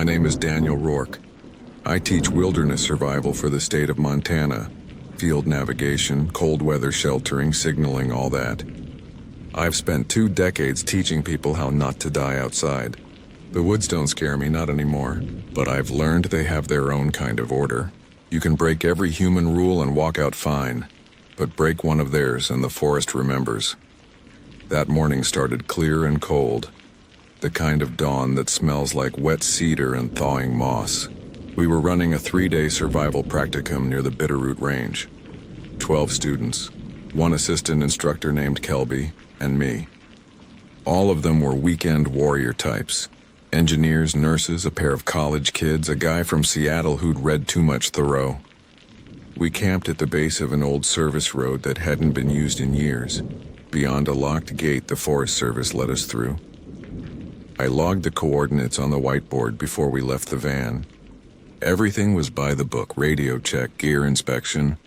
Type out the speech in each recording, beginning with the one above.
My name is Daniel Rourke. I teach wilderness survival for the state of Montana. Field navigation, cold weather sheltering, signaling, all that. I've spent 2 decades teaching people how not to die outside. The woods don't scare me, not anymore. But I've learned they have their own kind of order. You can break every human rule and walk out fine. But break one of theirs and the forest remembers. That morning started clear and cold. The kind of dawn that smells like wet cedar and thawing moss. We were running a 3-day survival practicum near the Bitterroot Range. 12 students, 1 assistant instructor named Kelby, and me. All of them were weekend warrior types. Engineers, nurses, a pair of college kids, a guy from Seattle who'd read too much Thoreau. We camped at the base of an old service road that hadn't been used in years. Beyond a locked gate the Forest Service let us through. I logged the coordinates on the whiteboard before we left the van. Everything was by the book: radio check, gear inspection,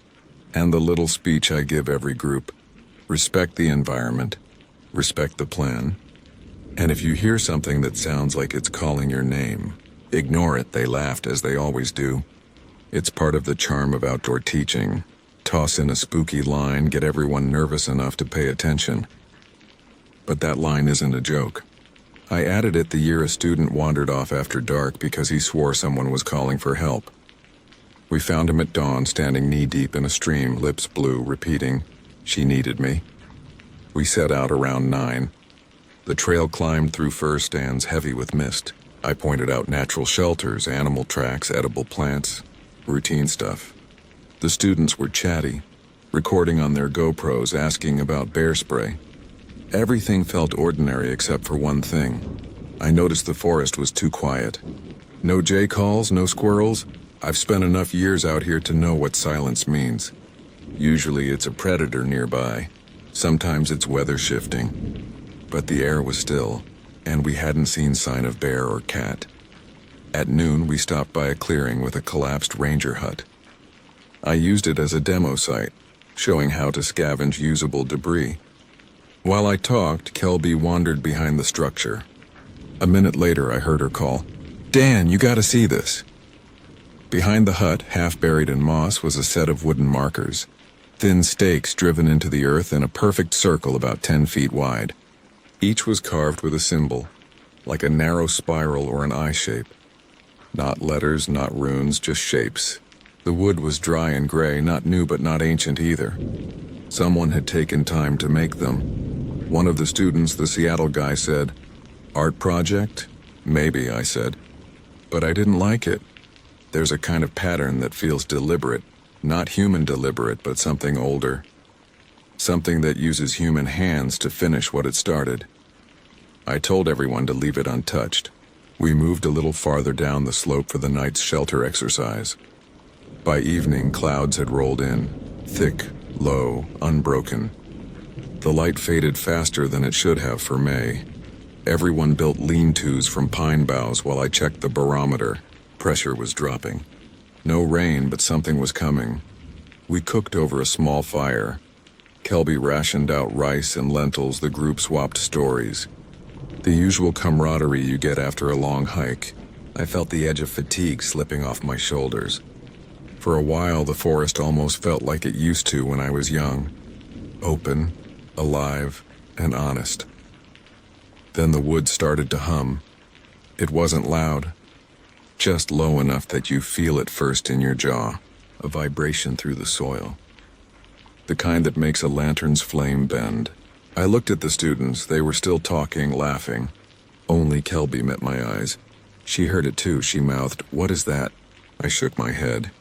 and the little speech I give every group. Respect the environment, respect the plan, and if you hear something that sounds like it's calling your name, ignore it. They laughed, as they always do. It's part of the charm of outdoor teaching. Toss in a spooky line, get everyone nervous enough to pay attention. But that line isn't a joke. I added it the year a student wandered off after dark because he swore someone was calling for help. We found him at dawn, standing knee-deep in a stream, lips blue, repeating, "She needed me." We set out around 9. The trail climbed through fir stands heavy with mist. I pointed out natural shelters, animal tracks, edible plants, routine stuff. The students were chatty, recording on their GoPros, asking about bear spray. Everything felt ordinary except for one thing. I noticed the forest was too quiet. No jay calls, no squirrels. I've spent enough years out here to know what silence means. Usually it's a predator nearby. Sometimes it's weather shifting. But the air was still, and we hadn't seen sign of bear or cat. At noon, we stopped by a clearing with a collapsed ranger hut. I used it as a demo site, showing how to scavenge usable debris. While I talked, Kelby wandered behind the structure. A minute later, I heard her call, "Dan, you gotta see this." Behind the hut, half buried in moss, was a set of wooden markers. Thin stakes driven into the earth in a perfect circle about 10 feet wide. Each was carved with a symbol, like a narrow spiral or an eye shape. Not letters, not runes, just shapes. The wood was dry and gray, not new but not ancient either. Someone had taken time to make them. One of the students, the Seattle guy, said, "Art project?" "Maybe," I said. But I didn't like it. There's a kind of pattern that feels deliberate. Not human deliberate, but something older. Something that uses human hands to finish what it started. I told everyone to leave it untouched. We moved a little farther down the slope for the night's shelter exercise. By evening, clouds had rolled in, thick, low, unbroken. The light faded faster than it should have for May. Everyone built lean-tos from pine boughs while I checked the barometer. Pressure was dropping. No rain, but something was coming. We cooked over a small fire. Kelby rationed out rice and lentils. The group swapped stories. The usual camaraderie you get after a long hike. I felt the edge of fatigue slipping off my shoulders. For a while, the forest almost felt like it used to when I was young. Open, alive, and honest. Then the woods started to hum. It wasn't loud, just low enough that you feel it first in your jaw, a vibration through the soil. The kind that makes a lantern's flame bend. I looked at the students. They were still talking, laughing. Only Kelby met my eyes. She heard it too. She mouthed, "What is that?" I shook my head.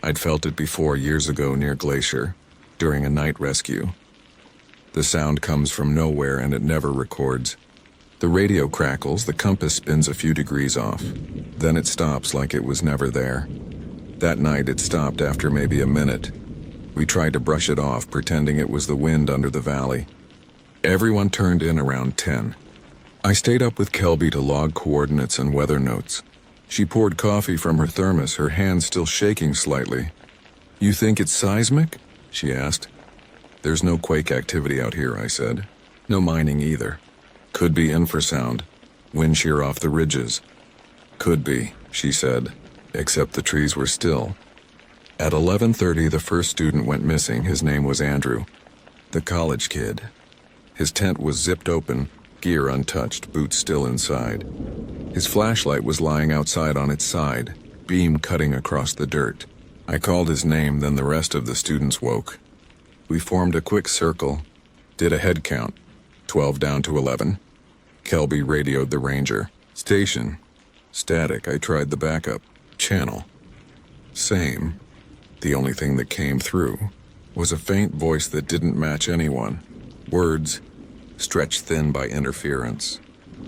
I'd felt it before, years ago near Glacier, during a night rescue. The sound comes from nowhere and it never records. The radio crackles, the compass spins a few degrees off. Then it stops like it was never there. That night it stopped after maybe a minute. We tried to brush it off, pretending it was the wind under the valley. Everyone turned in around 10. I stayed up with Kelby to log coordinates and weather notes. She poured coffee from her thermos, her hands still shaking slightly. "You think it's seismic?" she asked. "There's no quake activity out here," I said. "No mining either. Could be infrasound. Wind shear off the ridges." Could be, she said, except the trees were still. At 11:30, the first student went missing. His name was Andrew, the college kid. His tent was zipped open, gear untouched, boots still inside. His flashlight was lying outside on its side, beam cutting across the dirt. I called his name, then the rest of the students woke. We formed a quick circle, did a head count, 12 down to 11. Kelby radioed the ranger. Station. Static. I tried the backup. Channel. Same. The only thing that came through was a faint voice that didn't match anyone. Words stretched thin by interference.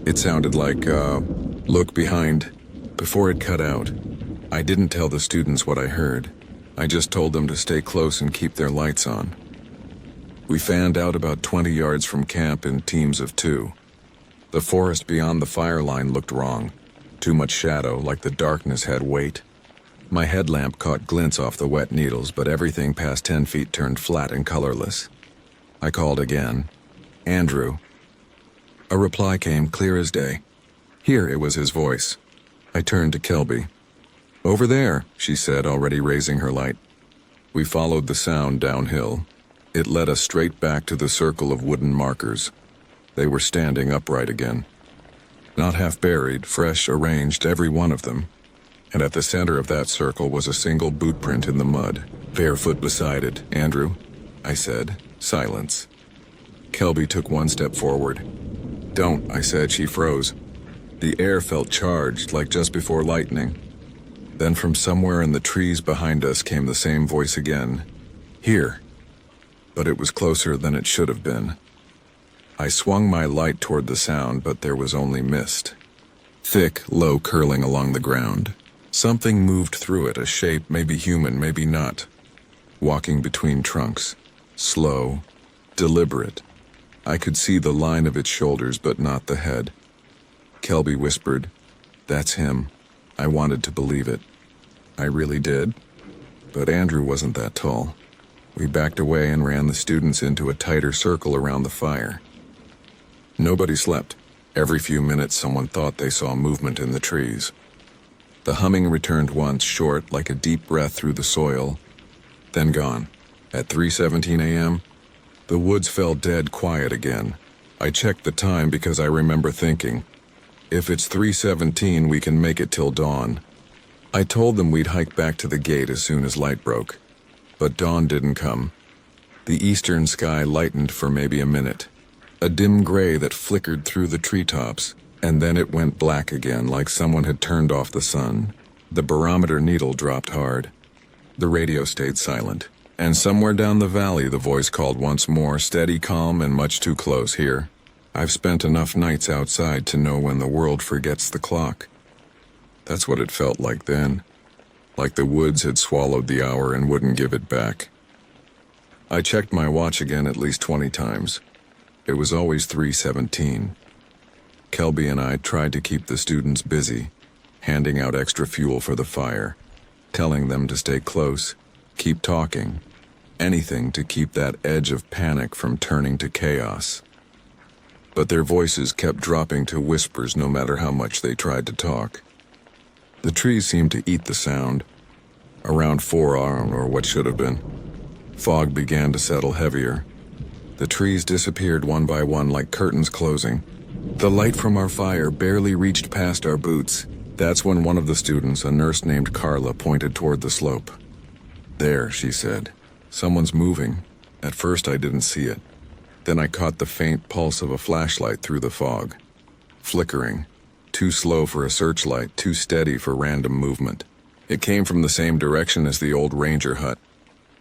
It sounded like, look behind. Before it cut out, I didn't tell the students what I heard. I just told them to stay close and keep their lights on. We fanned out about 20 yards from camp in teams of 2. The forest beyond the fire line looked wrong. Too much shadow, like the darkness had weight. My headlamp caught glints off the wet needles, but everything past 10 feet turned flat and colorless. I called again. Andrew. A reply came clear as day. Here, it was his voice. I turned to Kelby. Over there, she said, already raising her light. We followed the sound downhill. It led us straight back to the circle of wooden markers. They were standing upright again. Not half buried, fresh, arranged, every one of them. And at the center of that circle was a single boot print in the mud, barefoot beside it. Andrew, I said. Silence. Kelby took one step forward. Don't, I said. She froze. The air felt charged, like just before lightning. Then from somewhere in the trees behind us came the same voice again. Here. But it was closer than it should have been. I swung my light toward the sound, but there was only mist. Thick, low curling along the ground. Something moved through it, a shape, maybe human, maybe not. Walking between trunks. Slow, deliberate. I could see the line of its shoulders, but not the head. Kelby whispered, That's him. I wanted to believe it. I really did. But Andrew wasn't that tall. We backed away and ran the students into a tighter circle around the fire. Nobody slept. Every few minutes someone thought they saw movement in the trees. The humming returned once, short, like a deep breath through the soil, then gone. At 3:17 a.m., the woods fell dead quiet again. I checked the time because I remember thinking, if it's 3:17, we can make it till dawn. I told them we'd hike back to the gate as soon as light broke. But dawn didn't come. The eastern sky lightened for maybe a minute. A dim gray that flickered through the treetops, and then it went black again, like someone had turned off the sun. The barometer needle dropped hard. The radio stayed silent. And somewhere down the valley, the voice called once more, steady, calm, and much too close here. I've spent enough nights outside to know when the world forgets the clock. That's what it felt like then. Like the woods had swallowed the hour and wouldn't give it back. I checked my watch again at least 20 times. It was always 3:17. Kelby and I tried to keep the students busy, handing out extra fuel for the fire, telling them to stay close, keep talking, anything to keep that edge of panic from turning to chaos. But their voices kept dropping to whispers no matter how much they tried to talk. The trees seemed to eat the sound. Around 4 a.m., or what should have been. Fog began to settle heavier. The trees disappeared one by one like curtains closing. The light from our fire barely reached past our boots. That's when one of the students, a nurse named Carla, pointed toward the slope. There, she said. Someone's moving. At first I didn't see it. Then I caught the faint pulse of a flashlight through the fog. Flickering. Too slow for a searchlight, too steady for random movement. It came from the same direction as the old ranger hut.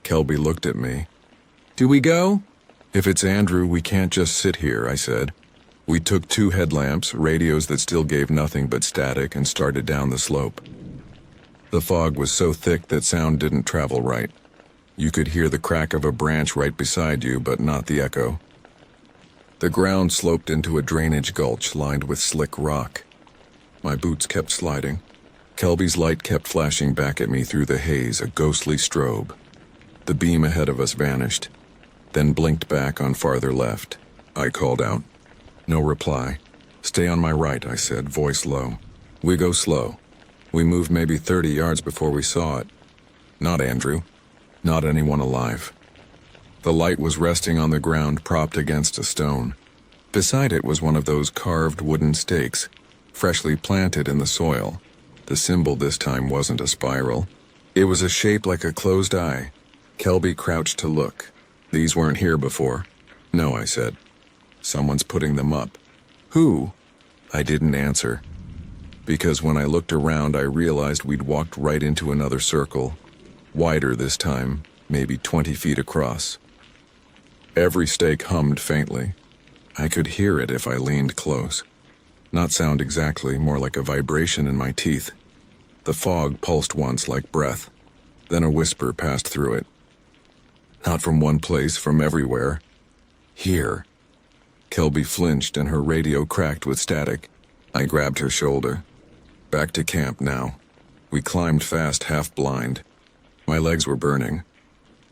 Kelby looked at me. Do we go? If it's Andrew, we can't just sit here, I said. We took 2 headlamps, radios that still gave nothing but static, and started down the slope. The fog was so thick that sound didn't travel right. You could hear the crack of a branch right beside you, but not the echo. The ground sloped into a drainage gulch lined with slick rock. My boots kept sliding. Kelby's light kept flashing back at me through the haze, a ghostly strobe. The beam ahead of us vanished, then blinked back on farther left. I called out. No reply. Stay on my right, I said, voice low. We go slow. We moved maybe 30 yards before we saw it. Not Andrew. Not anyone alive. The light was resting on the ground, propped against a stone. Beside it was one of those carved wooden stakes, freshly planted in the soil. The symbol this time wasn't a spiral. It was a shape like a closed eye. Kelby crouched to look. These weren't here before. No, I said. Someone's putting them up. Who? I didn't answer. Because when I looked around, I realized we'd walked right into another circle. Wider this time, maybe 20 feet across. Every stake hummed faintly. I could hear it if I leaned close. Not sound exactly, more like a vibration in my teeth. The fog pulsed once like breath. Then a whisper passed through it. Not from one place, from everywhere. Here. Kelby flinched and her radio cracked with static. I grabbed her shoulder. Back to camp now. We climbed fast, half blind. My legs were burning.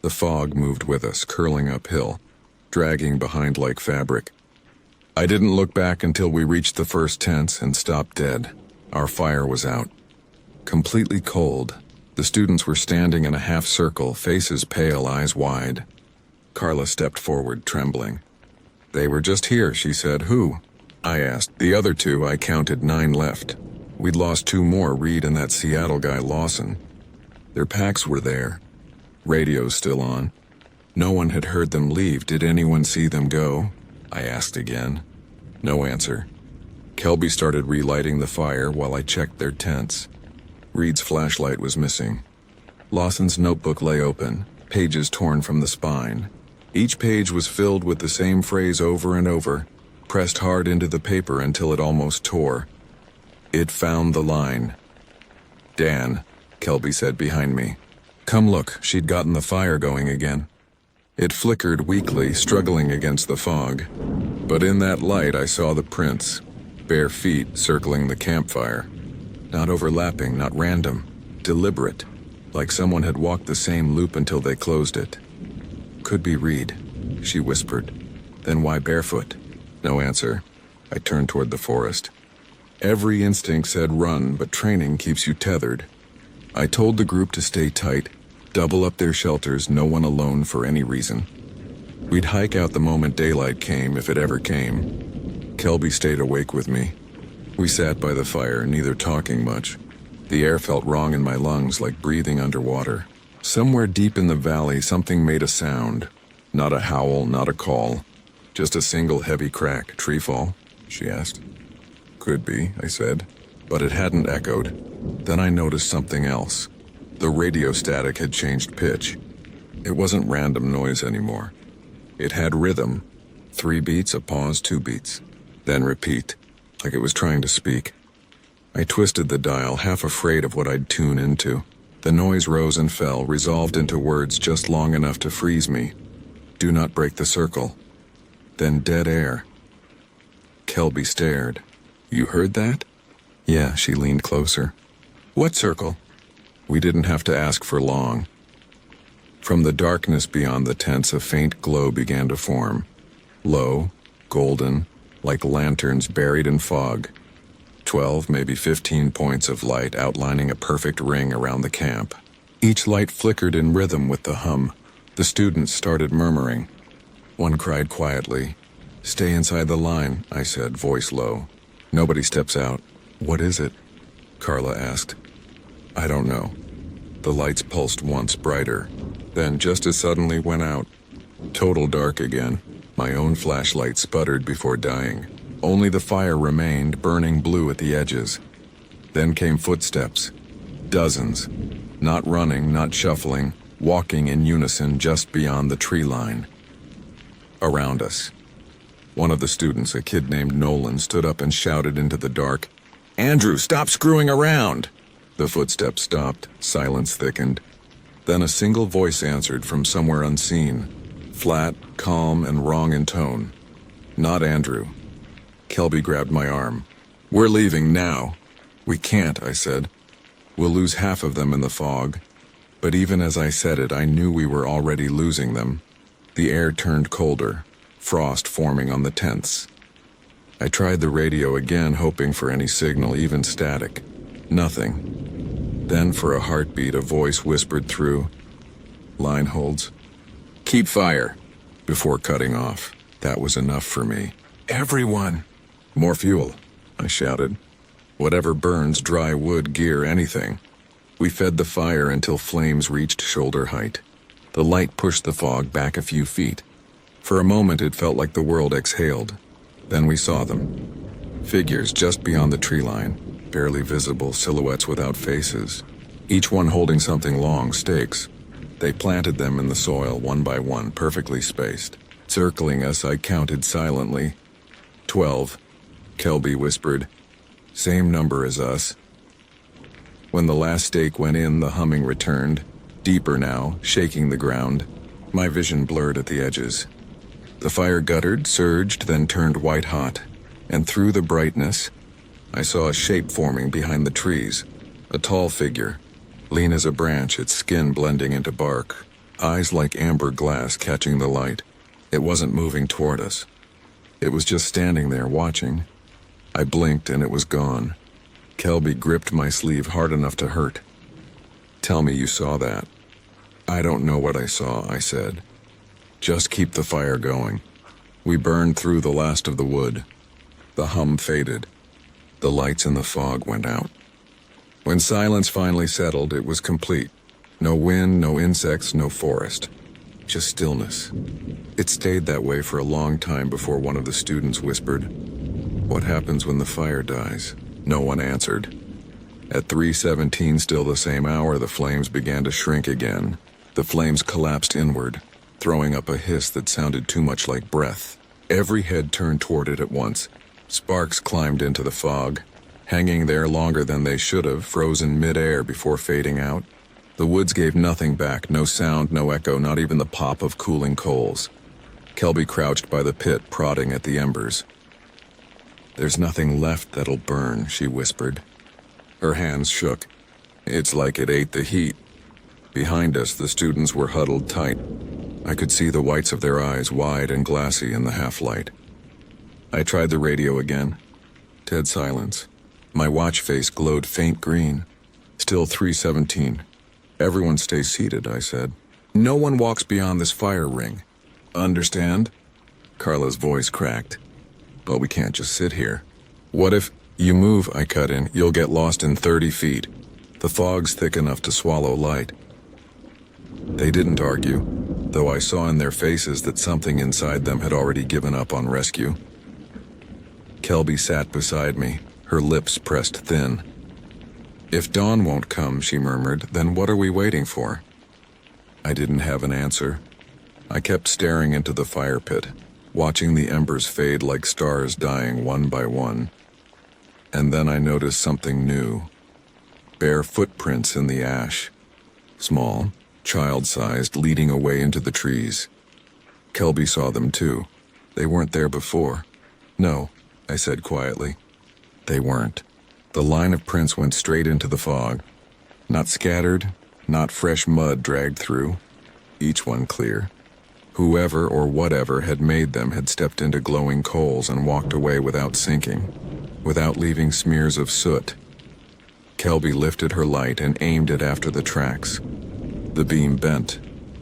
The fog moved with us, curling uphill, dragging behind like fabric. I didn't look back until we reached the first tents and stopped dead. Our fire was out. Completely cold. The students were standing in a half circle, faces pale, eyes wide. Carla stepped forward, trembling. They were just here, she said. Who? I asked. The other two, I counted 9 left. We'd lost 2 more, Reed and that Seattle guy, Lawson. Their packs were there. Radios still on. No one had heard them leave. Did anyone see them go? I asked again. No answer. Kelby started relighting the fire while I checked their tents. Reed's flashlight was missing. Lawson's notebook lay open, pages torn from the spine. Each page was filled with the same phrase over and over, pressed hard into the paper until it almost tore. It found the line. Dan, Kelby said behind me. Come look, she'd gotten the fire going again. It flickered weakly, struggling against the fog. But in that light I saw the prints, bare feet circling the campfire. Not overlapping, not random, deliberate, like someone had walked the same loop until they closed it. Could be Reed, she whispered. Then why barefoot? No answer. I turned toward the forest. Every instinct said run, but training keeps you tethered. I told the group to stay tight, double up their shelters, no one alone for any reason. We'd hike out the moment daylight came, if it ever came. Kelby stayed awake with me. We sat by the fire, neither talking much. The air felt wrong in my lungs, like breathing underwater. Somewhere deep in the valley, something made a sound. Not a howl, not a call. Just a single heavy crack. Tree fall? She asked. Could be, I said. But it hadn't echoed. Then I noticed something else. The radio static had changed pitch. It wasn't random noise anymore. It had rhythm. 3 beats, a pause, 2 beats. Then repeat, like it was trying to speak. I twisted the dial, half afraid of what I'd tune into. The noise rose and fell, resolved into words just long enough to freeze me. Do not break the circle. Then dead air. Kelby stared. You heard that? Yeah, she leaned closer. What circle? We didn't have to ask for long. From the darkness beyond the tents, a faint glow began to form. Low, golden, like lanterns buried in fog. 12, maybe 15 points of light outlining a perfect ring around the camp. Each light flickered in rhythm with the hum. The students started murmuring. One cried quietly. Stay inside the line, I said, voice low. Nobody steps out. What is it? Carla asked. I don't know. The lights pulsed once brighter, then just as suddenly went out. Total dark again. My own flashlight sputtered before dying. Only the fire remained, burning blue at the edges. Then came footsteps. Dozens. Not running, not shuffling, walking in unison just beyond the tree line. Around us. One of the students, a kid named Nolan, stood up and shouted into the dark, Andrew, stop screwing around! The footsteps stopped, silence thickened. Then a single voice answered from somewhere unseen, flat, calm, and wrong in tone. Not Andrew. Kelby grabbed my arm. We're leaving now. We can't, I said. We'll lose half of them in the fog. But even as I said it, I knew we were already losing them. The air turned colder, frost forming on the tents. I tried the radio again, hoping for any signal, even static. Nothing. Then, for a heartbeat, a voice whispered through. Line holds. Keep fire. Before cutting off. That was enough for me. Everyone! More fuel, I shouted. Whatever burns, dry wood, gear, anything. We fed the fire until flames reached shoulder height. The light pushed the fog back a few feet. For a moment it felt like the world exhaled. Then we saw them. Figures just beyond the tree line, barely visible silhouettes without faces. Each one holding something long, stakes. They planted them in the soil one by one, perfectly spaced. Circling us, I counted silently. 12. Kelby whispered. Same number as us. When the last stake went in, the humming returned, deeper now, shaking the ground. My vision blurred at the edges. The fire guttered, surged, then turned white-hot, and through the brightness, I saw a shape forming behind the trees. A tall figure, lean as a branch, its skin blending into bark, eyes like amber glass catching the light. It wasn't moving toward us. It was just standing there, watching. I blinked and it was gone. Kelby gripped my sleeve hard enough to hurt. Tell me you saw that. I don't know what I saw, I said. Just keep the fire going. We burned through the last of the wood. The hum faded. The lights in the fog went out. When silence finally settled, it was complete. No wind, no insects, no forest. Just stillness. It stayed that way for a long time before one of the students whispered, "What happens when the fire dies?" No one answered. At 3:17, still the same hour, the flames began to shrink again. The flames collapsed inward, throwing up a hiss that sounded too much like breath. Every head turned toward it at once. Sparks climbed into the fog, hanging there longer than they should have, frozen mid-air before fading out. The woods gave nothing back, no sound, no echo, not even the pop of cooling coals. Kelby crouched by the pit, prodding at the embers. "There's nothing left that'll burn," she whispered. Her hands shook. It's like it ate the heat. Behind us, the students were huddled tight. I could see the whites of their eyes, wide and glassy in the half-light. I tried the radio again. Dead silence. My watch face glowed faint green. Still 3:17. "Everyone stay seated," I said. "No one walks beyond this fire ring. Understand?" Carla's voice cracked. "But we can't just sit here." "What if you move," I cut in, "you'll get lost in 30 feet. The fog's thick enough to swallow light." They didn't argue, though I saw in their faces that something inside them had already given up on rescue. Kelby sat beside me, her lips pressed thin. "If dawn won't come," she murmured, "then what are we waiting for?" I didn't have an answer. I kept staring into the fire pit, watching the embers fade like stars dying one by one. And then I noticed something new. Bare footprints in the ash. Small, child-sized, leading away into the trees. Kelby saw them too. They weren't there before. "No," I said quietly. They weren't. The line of prints went straight into the fog. Not scattered, not fresh mud dragged through. Each one clear. Whoever or whatever had made them had stepped into glowing coals and walked away without sinking, without leaving smears of soot. Kelby lifted her light and aimed it after the tracks. The beam bent,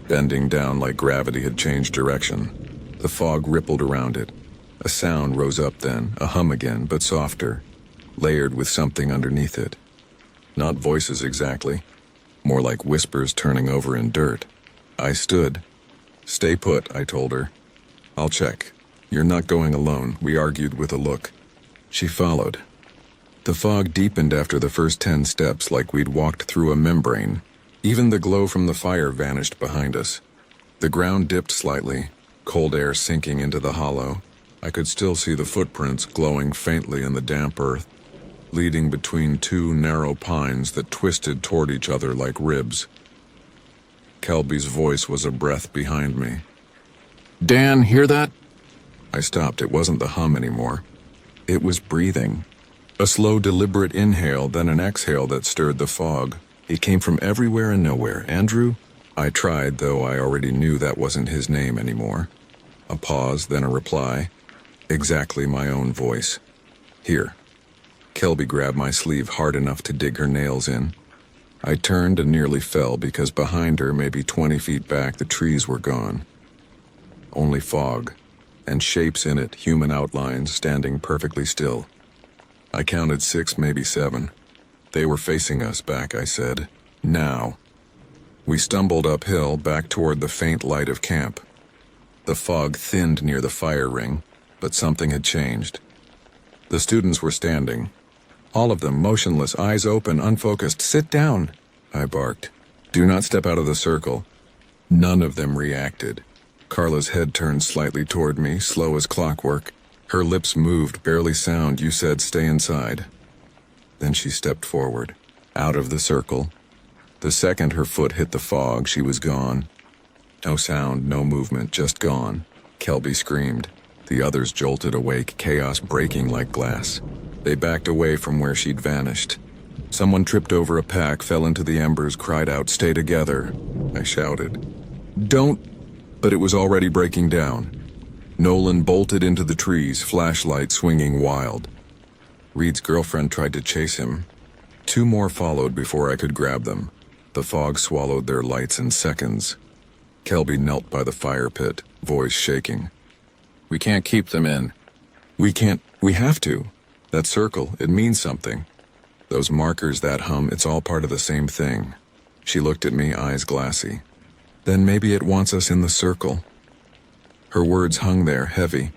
bending down like gravity had changed direction. The fog rippled around it. A sound rose up then, a hum again, but softer, layered with something underneath it. Not voices exactly, more like whispers turning over in dirt. I stood. "Stay put," I told her. "I'll check. You're not going alone," we argued with a look. She followed. The fog deepened after the first 10 steps, like we'd walked through a membrane. Even the glow from the fire vanished behind us. The ground dipped slightly, cold air sinking into the hollow. I could still see the footprints glowing faintly in the damp earth, leading between two narrow pines that twisted toward each other like ribs. Kelby's voice was a breath behind me. "Dan, hear that?" I stopped. It wasn't the hum anymore. It was breathing. A slow, deliberate inhale, then an exhale that stirred the fog. It came from everywhere and nowhere. "Andrew?" I tried, though I already knew that wasn't his name anymore. A pause, then a reply. Exactly my own voice. "Here." Kelby grabbed my sleeve hard enough to dig her nails in. I turned and nearly fell because behind her, maybe 20 feet back, the trees were gone. Only fog, and shapes in it, human outlines, standing perfectly still. I counted 6, maybe 7. They were facing us back, I said. Now. We stumbled uphill, back toward the faint light of camp. The fog thinned near the fire ring, but something had changed. The students were standing. All of them, motionless, eyes open, unfocused. "Sit down," I barked. "Do not step out of the circle." None of them reacted. Carla's head turned slightly toward me, slow as clockwork. Her lips moved, barely sound. "You said stay inside." Then she stepped forward, out of the circle. The second her foot hit the fog, she was gone. No sound, no movement, just gone. Kelby screamed. The others jolted awake, chaos breaking like glass. They backed away from where she'd vanished. Someone tripped over a pack, fell into the embers, cried out, "Stay together," I shouted. "Don't," but it was already breaking down. Nolan bolted into the trees, flashlight swinging wild. Reed's girlfriend tried to chase him. 2 more followed before I could grab them. The fog swallowed their lights in seconds. Kelby knelt by the fire pit, voice shaking. "We can't keep them in." We have to. That circle, it means something. Those markers, that hum, it's all part of the same thing." She looked at me, eyes glassy. "Then maybe it wants us in the circle." Her words hung there, heavy.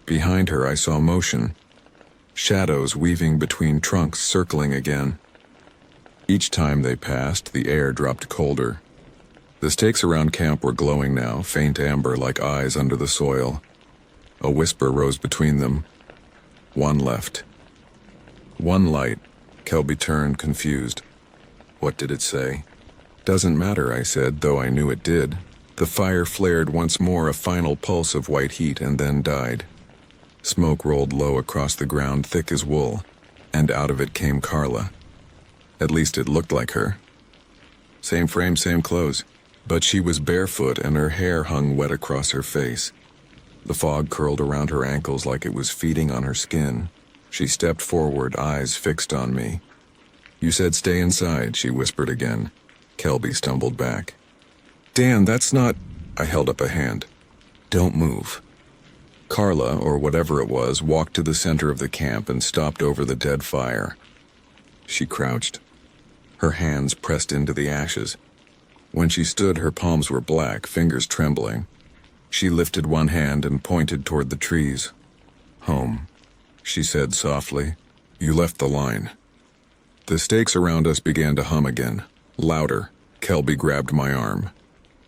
Behind her I saw motion. Shadows weaving between trunks, circling again. Each time they passed, the air dropped colder. The stakes around camp were glowing now, faint amber like eyes under the soil. A whisper rose between them. "One left." "One light." Kelby turned, confused. "What did it say?" "Doesn't matter," I said, though I knew it did. The fire flared once more, a final pulse of white heat, and then died. Smoke rolled low across the ground, thick as wool, and out of it came Carla. At least it looked like her. Same frame, same clothes, but she was barefoot and her hair hung wet across her face. The fog curled around her ankles like it was feeding on her skin. She stepped forward, eyes fixed on me. "You said stay inside," she whispered again. Kelby stumbled back. "Dan, that's not..." I held up a hand. "Don't move." Carla, or whatever it was, walked to the center of the camp and stopped over the dead fire. She crouched. Her hands pressed into the ashes. When she stood, her palms were black, fingers trembling. She lifted one hand and pointed toward the trees. "Home," she said softly. "You left the line." The stakes around us began to hum again, louder. Kelby grabbed my arm.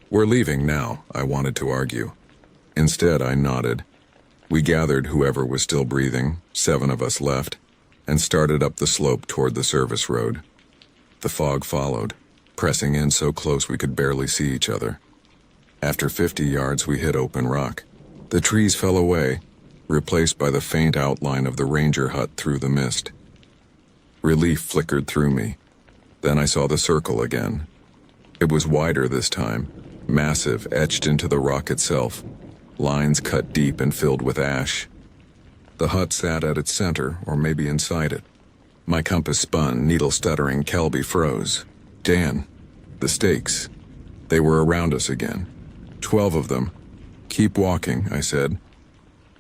"We're leaving now," I wanted to argue. Instead, I nodded. We gathered whoever was still breathing, 7 of us left, and started up the slope toward the service road. The fog followed, pressing in so close we could barely see each other. After 50 yards, we hit open rock. The trees fell away, replaced by the faint outline of the ranger hut through the mist. Relief flickered through me. Then I saw the circle again. It was wider this time, massive, etched into the rock itself, lines cut deep and filled with ash. The hut sat at its center, or maybe inside it. My compass spun, needle stuttering. Kelby froze. "Dan, the stakes. They were around us again. 12 of them. Keep walking," I said.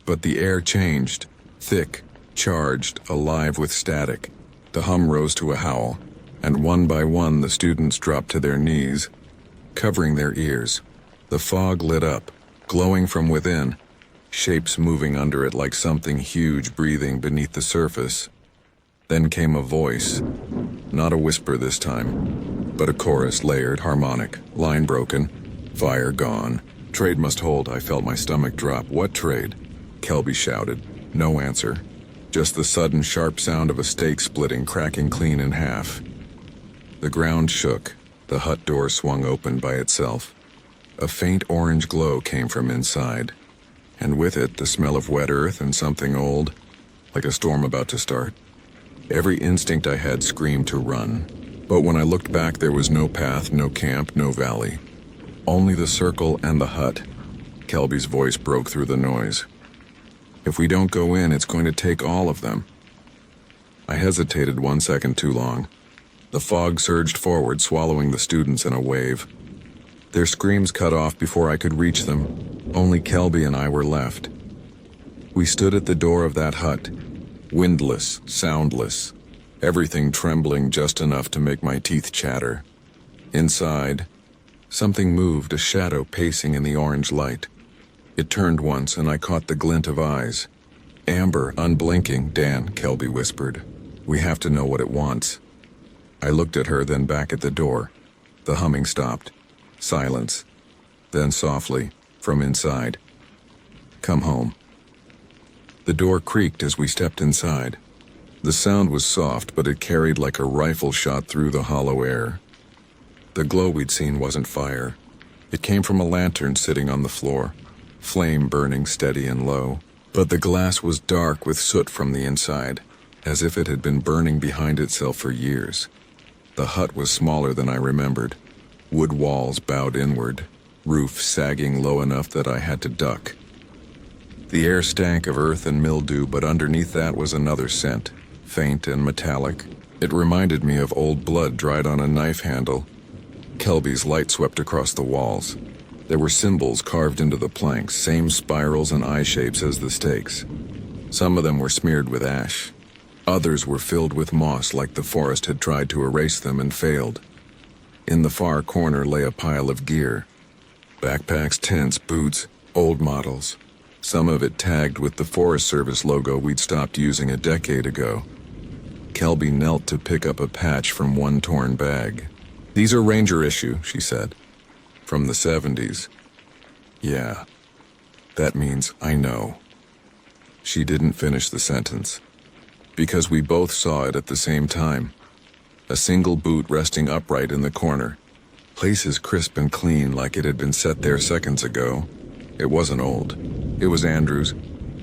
But the air changed, thick, charged, alive with static. The hum rose to a howl, and one by one the students dropped to their knees, covering their ears. The fog lit up, glowing from within, shapes moving under it like something huge breathing beneath the surface. Then came a voice, not a whisper this time, but a chorus, layered, harmonic, line broken. "Fire gone. Trade must hold." I felt my stomach drop. "What trade?" Kelby shouted. No answer. Just the sudden sharp sound of a stake splitting, cracking clean in half. The ground shook. The hut door swung open by itself. A faint orange glow came from inside, and with it the smell of wet earth and something old, like a storm about to start. Every instinct I had screamed to run, but when I looked back there was no path, no camp, no valley. Only the circle and the hut. Kelby's voice broke through the noise. "If we don't go in, it's going to take all of them." I hesitated 1 second too long. The fog surged forward, swallowing the students in a wave. Their screams cut off before I could reach them. Only Kelby and I were left. We stood at the door of that hut, windless, soundless, everything trembling just enough to make my teeth chatter. Inside, something moved, a shadow pacing in the orange light. It turned once and I caught the glint of eyes. Amber, unblinking. Dan, Kelby whispered. We have to know what it wants. I looked at her, then back at the door. The humming stopped. Silence. Then softly, from inside. Come home. The door creaked as we stepped inside. The sound was soft, but it carried like a rifle shot through the hollow air. The glow we'd seen wasn't fire. It came from a lantern sitting on the floor, flame burning steady and low. But the glass was dark with soot from the inside, as if it had been burning behind itself for years. The hut was smaller than I remembered. Wood walls bowed inward, roof sagging low enough that I had to duck. The air stank of earth and mildew, but underneath that was another scent, faint and metallic. It reminded me of old blood dried on a knife handle. Kelby's light swept across the walls. There were symbols carved into the planks, same spirals and eye shapes as the stakes. Some of them were smeared with ash. Others were filled with moss, like the forest had tried to erase them and failed. In the far corner lay a pile of gear. Backpacks, tents, boots, old models. Some of it tagged with the Forest Service logo we'd stopped using a decade ago. Kelby knelt to pick up a patch from one torn bag. These are Ranger issue, she said. From the 70s. Yeah. That means I know. She didn't finish the sentence. Because we both saw it at the same time. A single boot resting upright in the corner. Places crisp and clean like it had been set there seconds ago. It wasn't old. It was Andrew's.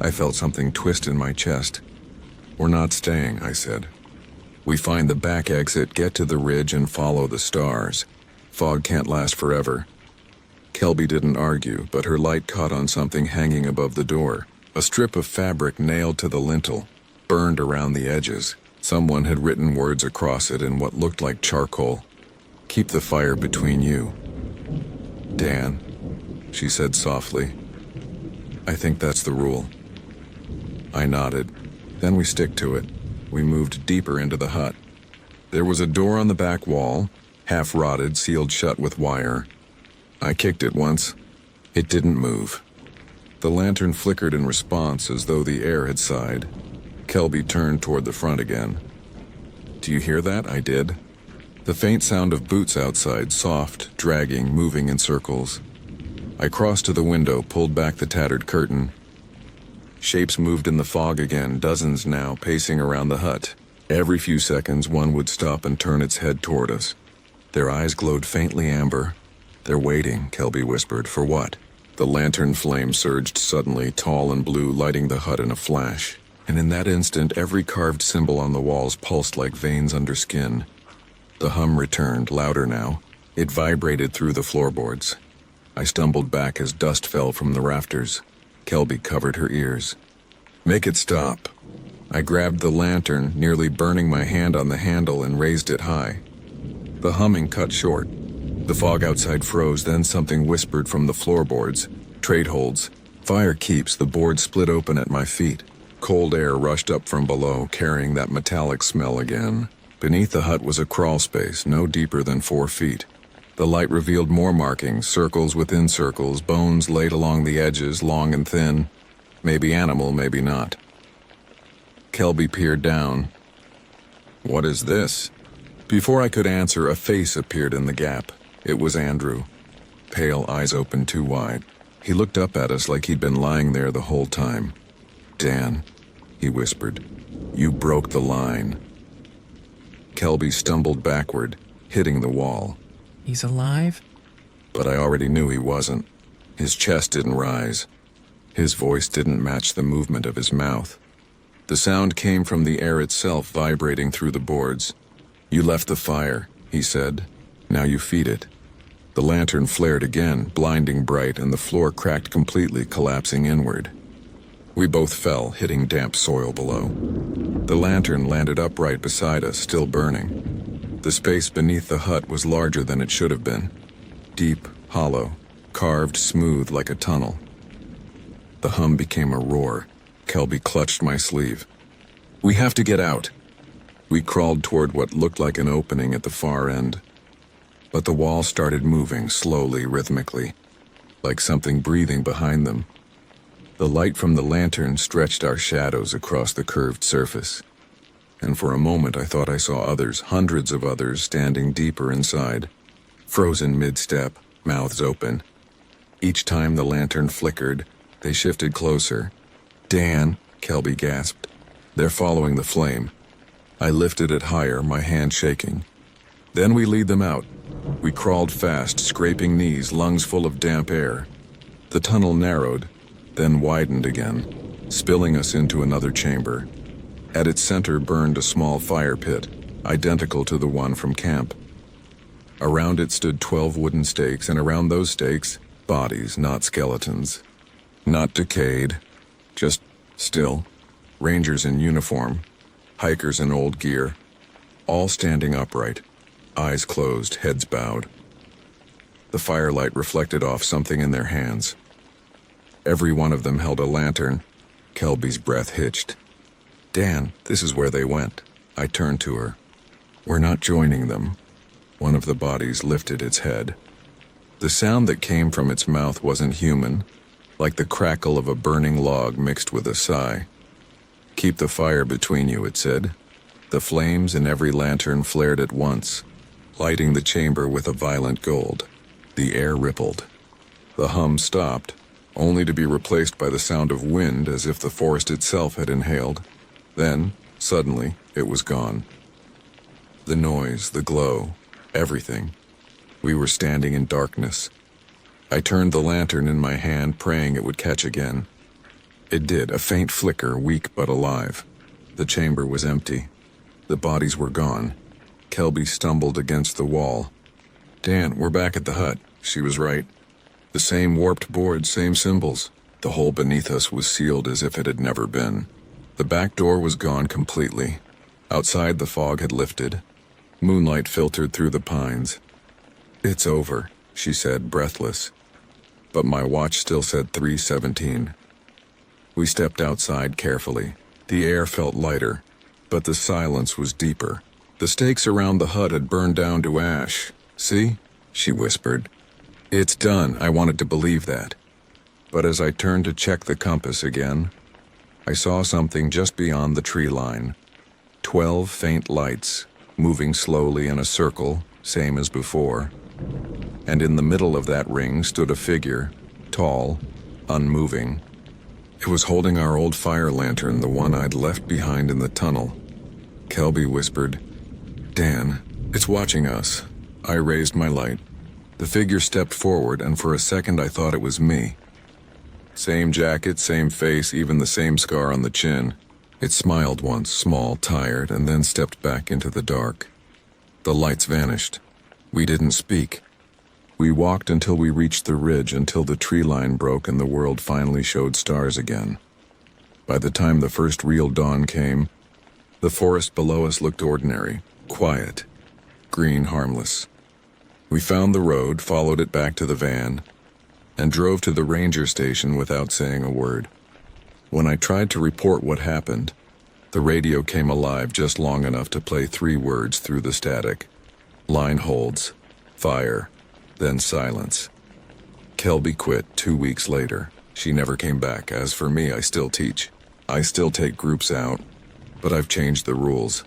I felt something twist in my chest. We're not staying, I said. We find the back exit, get to the ridge, and follow the stars. Fog can't last forever. Kelby didn't argue, but her light caught on something hanging above the door. A strip of fabric nailed to the lintel, burned around the edges. Someone had written words across it in what looked like charcoal. Keep the fire between you. Dan, she said softly. I think that's the rule. I nodded. Then we stick to it. We moved deeper into the hut. There was a door on the back wall, half rotted, sealed shut with wire. I kicked it once. It didn't move. The lantern flickered in response as though the air had sighed. Kelby turned toward the front again. Do you hear that? I did. The faint sound of boots outside, soft, dragging, moving in circles. I crossed to the window, pulled back the tattered curtain. Shapes moved in the fog again, dozens now, pacing around the hut. Every few seconds, one would stop and turn its head toward us. Their eyes glowed faintly amber. They're waiting, Kelby whispered. For what? The lantern flame surged suddenly, tall and blue, lighting the hut in a flash. And in that instant, every carved symbol on the walls pulsed like veins under skin. The hum returned, louder now. It vibrated through the floorboards. I stumbled back as dust fell from the rafters. Kelby covered her ears. Make it stop. I grabbed the lantern, nearly burning my hand on the handle, and raised it high. The humming cut short. The fog outside froze, then something whispered from the floorboards. Trade holds. Fire keeps. The board split open at my feet. Cold air rushed up from below, carrying that metallic smell again. Beneath the hut was a crawl space, no deeper than 4 feet. The light revealed more markings, circles within circles, bones laid along the edges, long and thin. Maybe animal, maybe not. Kelby peered down. What is this? Before I could answer, a face appeared in the gap. It was Andrew. Pale, eyes open too wide. He looked up at us like he'd been lying there the whole time. Dan, he whispered, you broke the line. Kelby stumbled backward, hitting the wall. He's alive? But I already knew he wasn't. His chest didn't rise. His voice didn't match the movement of his mouth. The sound came from the air itself, vibrating through the boards. You left the fire, he said. Now you feed it. The lantern flared again, blinding bright, and the floor cracked completely, collapsing inward. We both fell, hitting damp soil below. The lantern landed upright beside us, still burning. The space beneath the hut was larger than it should have been. Deep, hollow, carved smooth like a tunnel. The hum became a roar. Kelby clutched my sleeve. "We have to get out." We crawled toward what looked like an opening at the far end. But the wall started moving slowly, rhythmically, like something breathing behind them. The light from the lantern stretched our shadows across the curved surface. And for a moment I thought I saw others, hundreds of others, standing deeper inside, frozen mid-step, mouths open. Each time the lantern flickered, they shifted closer. "Dan," Kelby gasped. "They're following the flame." I lifted it higher, my hand shaking. "Then we lead them out." We crawled fast, scraping knees, lungs full of damp air. The tunnel narrowed, then widened again, spilling us into another chamber. At its center burned a small fire pit, identical to the one from camp. Around it stood 12 wooden stakes, and around those stakes, bodies, not skeletons. Not decayed, just still. Rangers in uniform, hikers in old gear, all standing upright, eyes closed, heads bowed. The firelight reflected off something in their hands. Every one of them held a lantern. Kelby's breath hitched. "Dan, this is where they went." I turned to her. "We're not joining them." One of the bodies lifted its head. The sound that came from its mouth wasn't human, like the crackle of a burning log mixed with a sigh. "Keep the fire between you," it said. The flames in every lantern flared at once, lighting the chamber with a violent gold. The air rippled. The hum stopped, only to be replaced by the sound of wind, as if the forest itself had inhaled. Then, suddenly, it was gone. The noise, the glow, everything. We were standing in darkness. I turned the lantern in my hand, praying it would catch again. It did, a faint flicker, weak but alive. The chamber was empty. The bodies were gone. Kelby stumbled against the wall. "Dan, we're back at the hut." She was right. The same warped boards, same symbols. The hole beneath us was sealed as if it had never been. The back door was gone completely. Outside, the fog had lifted. Moonlight filtered through the pines. "It's over," she said, breathless. But my watch still said 3:17. We stepped outside carefully. The air felt lighter, but the silence was deeper. The stakes around the hut had burned down to ash. "See?" she whispered. "It's done." I wanted to believe that. But as I turned to check the compass again, I saw something just beyond the tree line. 12 faint lights, moving slowly in a circle, same as before. And in the middle of that ring stood a figure, tall, unmoving. It was holding our old fire lantern, the one I'd left behind in the tunnel. Kelby whispered, "Dan, it's watching us." I raised my light. The figure stepped forward, and for a second I thought it was me. Same jacket, same face, even the same scar on the chin. It smiled once, small, tired, and then stepped back into the dark. The lights vanished. We didn't speak. We walked until we reached the ridge, until the tree line broke and the world finally showed stars again. By the time the first real dawn came, the forest below us looked ordinary, quiet, green, harmless. We found the road, followed it back to the van, and drove to the ranger station without saying a word. When I tried to report what happened, the radio came alive just long enough to play 3 words through the static. "Line holds, fire, then silence." Kelby quit 2 weeks later. She never came back. As for me, I still teach. I still take groups out, but I've changed the rules.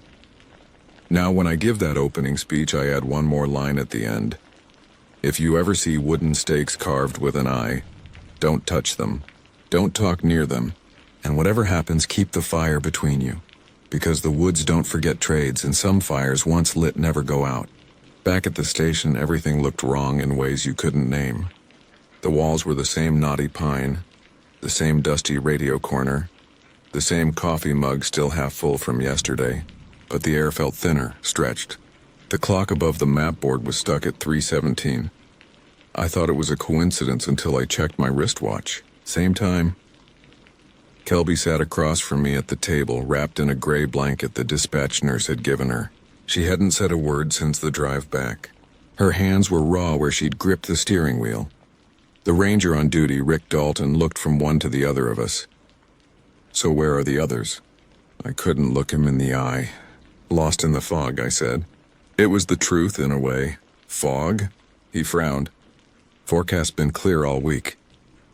Now when I give that opening speech, I add one more line at the end. If you ever see wooden stakes carved with an eye, don't touch them. Don't talk near them. And whatever happens, keep the fire between you. Because the woods don't forget trades, and some fires once lit never go out. Back at the station, everything looked wrong in ways you couldn't name. The walls were the same knotty pine, the same dusty radio corner, the same coffee mug still half full from yesterday, but the air felt thinner, stretched. The clock above the map board was stuck at 3:17. I thought it was a coincidence until I checked my wristwatch. Same time. Kelby sat across from me at the table, wrapped in a gray blanket the dispatch nurse had given her. She hadn't said a word since the drive back. Her hands were raw where she'd gripped the steering wheel. The ranger on duty, Rick Dalton, looked from one to the other of us. "So where are the others?" I couldn't look him in the eye. "Lost in the fog," I said. It was the truth in a way. Fog? He frowned. "Forecast been clear all week."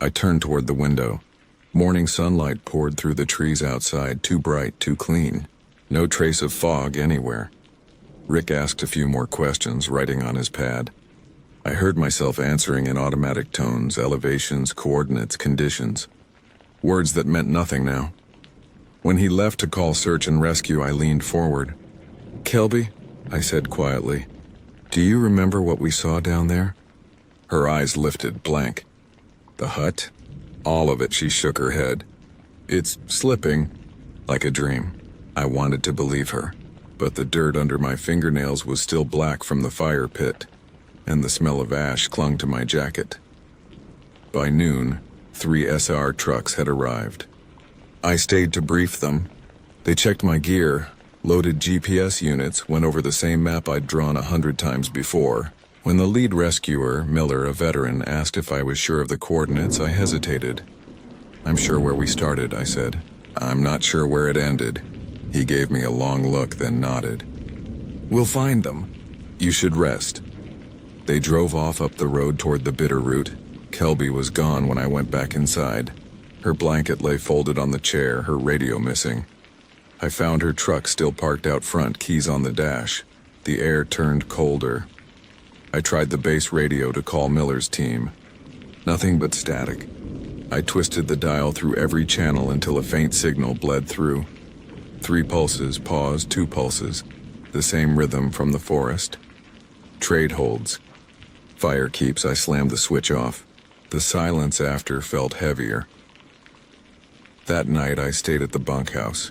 I turned toward the window. Morning sunlight poured through the trees outside, too bright, too clean. No trace of fog anywhere. Rick asked a few more questions, writing on his pad. I heard myself answering in automatic tones, elevations, coordinates, conditions. Words that meant nothing now. When he left to call search and rescue, I leaned forward. "Kelby," I said quietly, "do you remember what we saw down there?" Her eyes lifted, blank. "The hut?" "All of it," she shook her head. "It's slipping, like a dream." I wanted to believe her, but the dirt under my fingernails was still black from the fire pit, and the smell of ash clung to my jacket. By noon, 3 SR trucks had arrived. I stayed to brief them. They checked my gear, loaded GPS units, went over the same map I'd drawn 100 times before. When the lead rescuer, Miller, a veteran, asked if I was sure of the coordinates, I hesitated. "I'm sure where we started," I said. "I'm not sure where it ended." He gave me a long look, then nodded. "We'll find them. You should rest." They drove off up the road toward the bitter root. Kelby was gone when I went back inside. Her blanket lay folded on the chair, her radio missing. I found her truck still parked out front, keys on the dash. The air turned colder. I tried the base radio to call Miller's team. Nothing but static. I twisted the dial through every channel until a faint signal bled through. 3 pulses, pause, 2 pulses. The same rhythm from the forest. Trade holds. Fire keeps. I slammed the switch off. The silence after felt heavier. That night I stayed at the bunkhouse.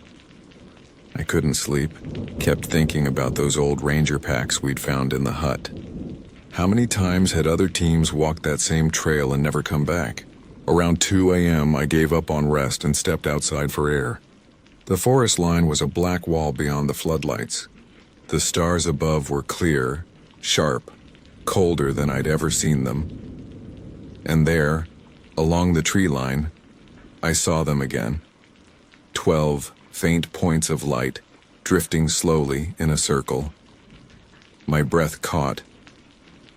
I couldn't sleep. Kept thinking about those old ranger packs we'd found in the hut. How many times had other teams walked that same trail and never come back? Around 2 a.m. I gave up on rest and stepped outside for air. The forest line was a black wall beyond the floodlights. The stars above were clear, sharp, colder than I'd ever seen them. And there, along the tree line, I saw them again. 12 faint points of light, drifting slowly in a circle. My breath caught.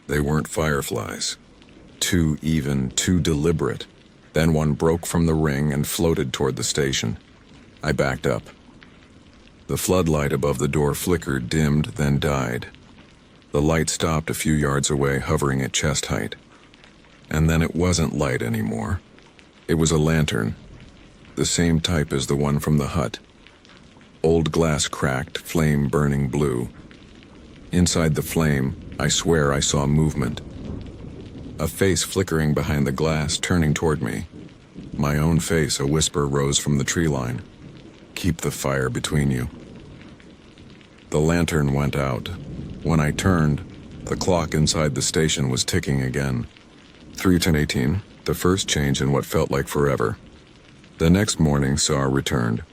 They weren't fireflies. Too even, too deliberate. Then one broke from the ring and floated toward the station. I backed up. The floodlight above the door flickered, dimmed, then died. The light stopped a few yards away, hovering at chest height. And then it wasn't light anymore. It was a lantern, the same type as the one from the hut. Old glass cracked, flame burning blue. Inside the flame, I swear I saw movement. A face flickering behind the glass, turning toward me. My own face, a whisper rose from the tree line. "Keep the fire between you." The lantern went out. When I turned, the clock inside the station was ticking again. 3:10:18, the first change in what felt like forever. The next morning saw our returned.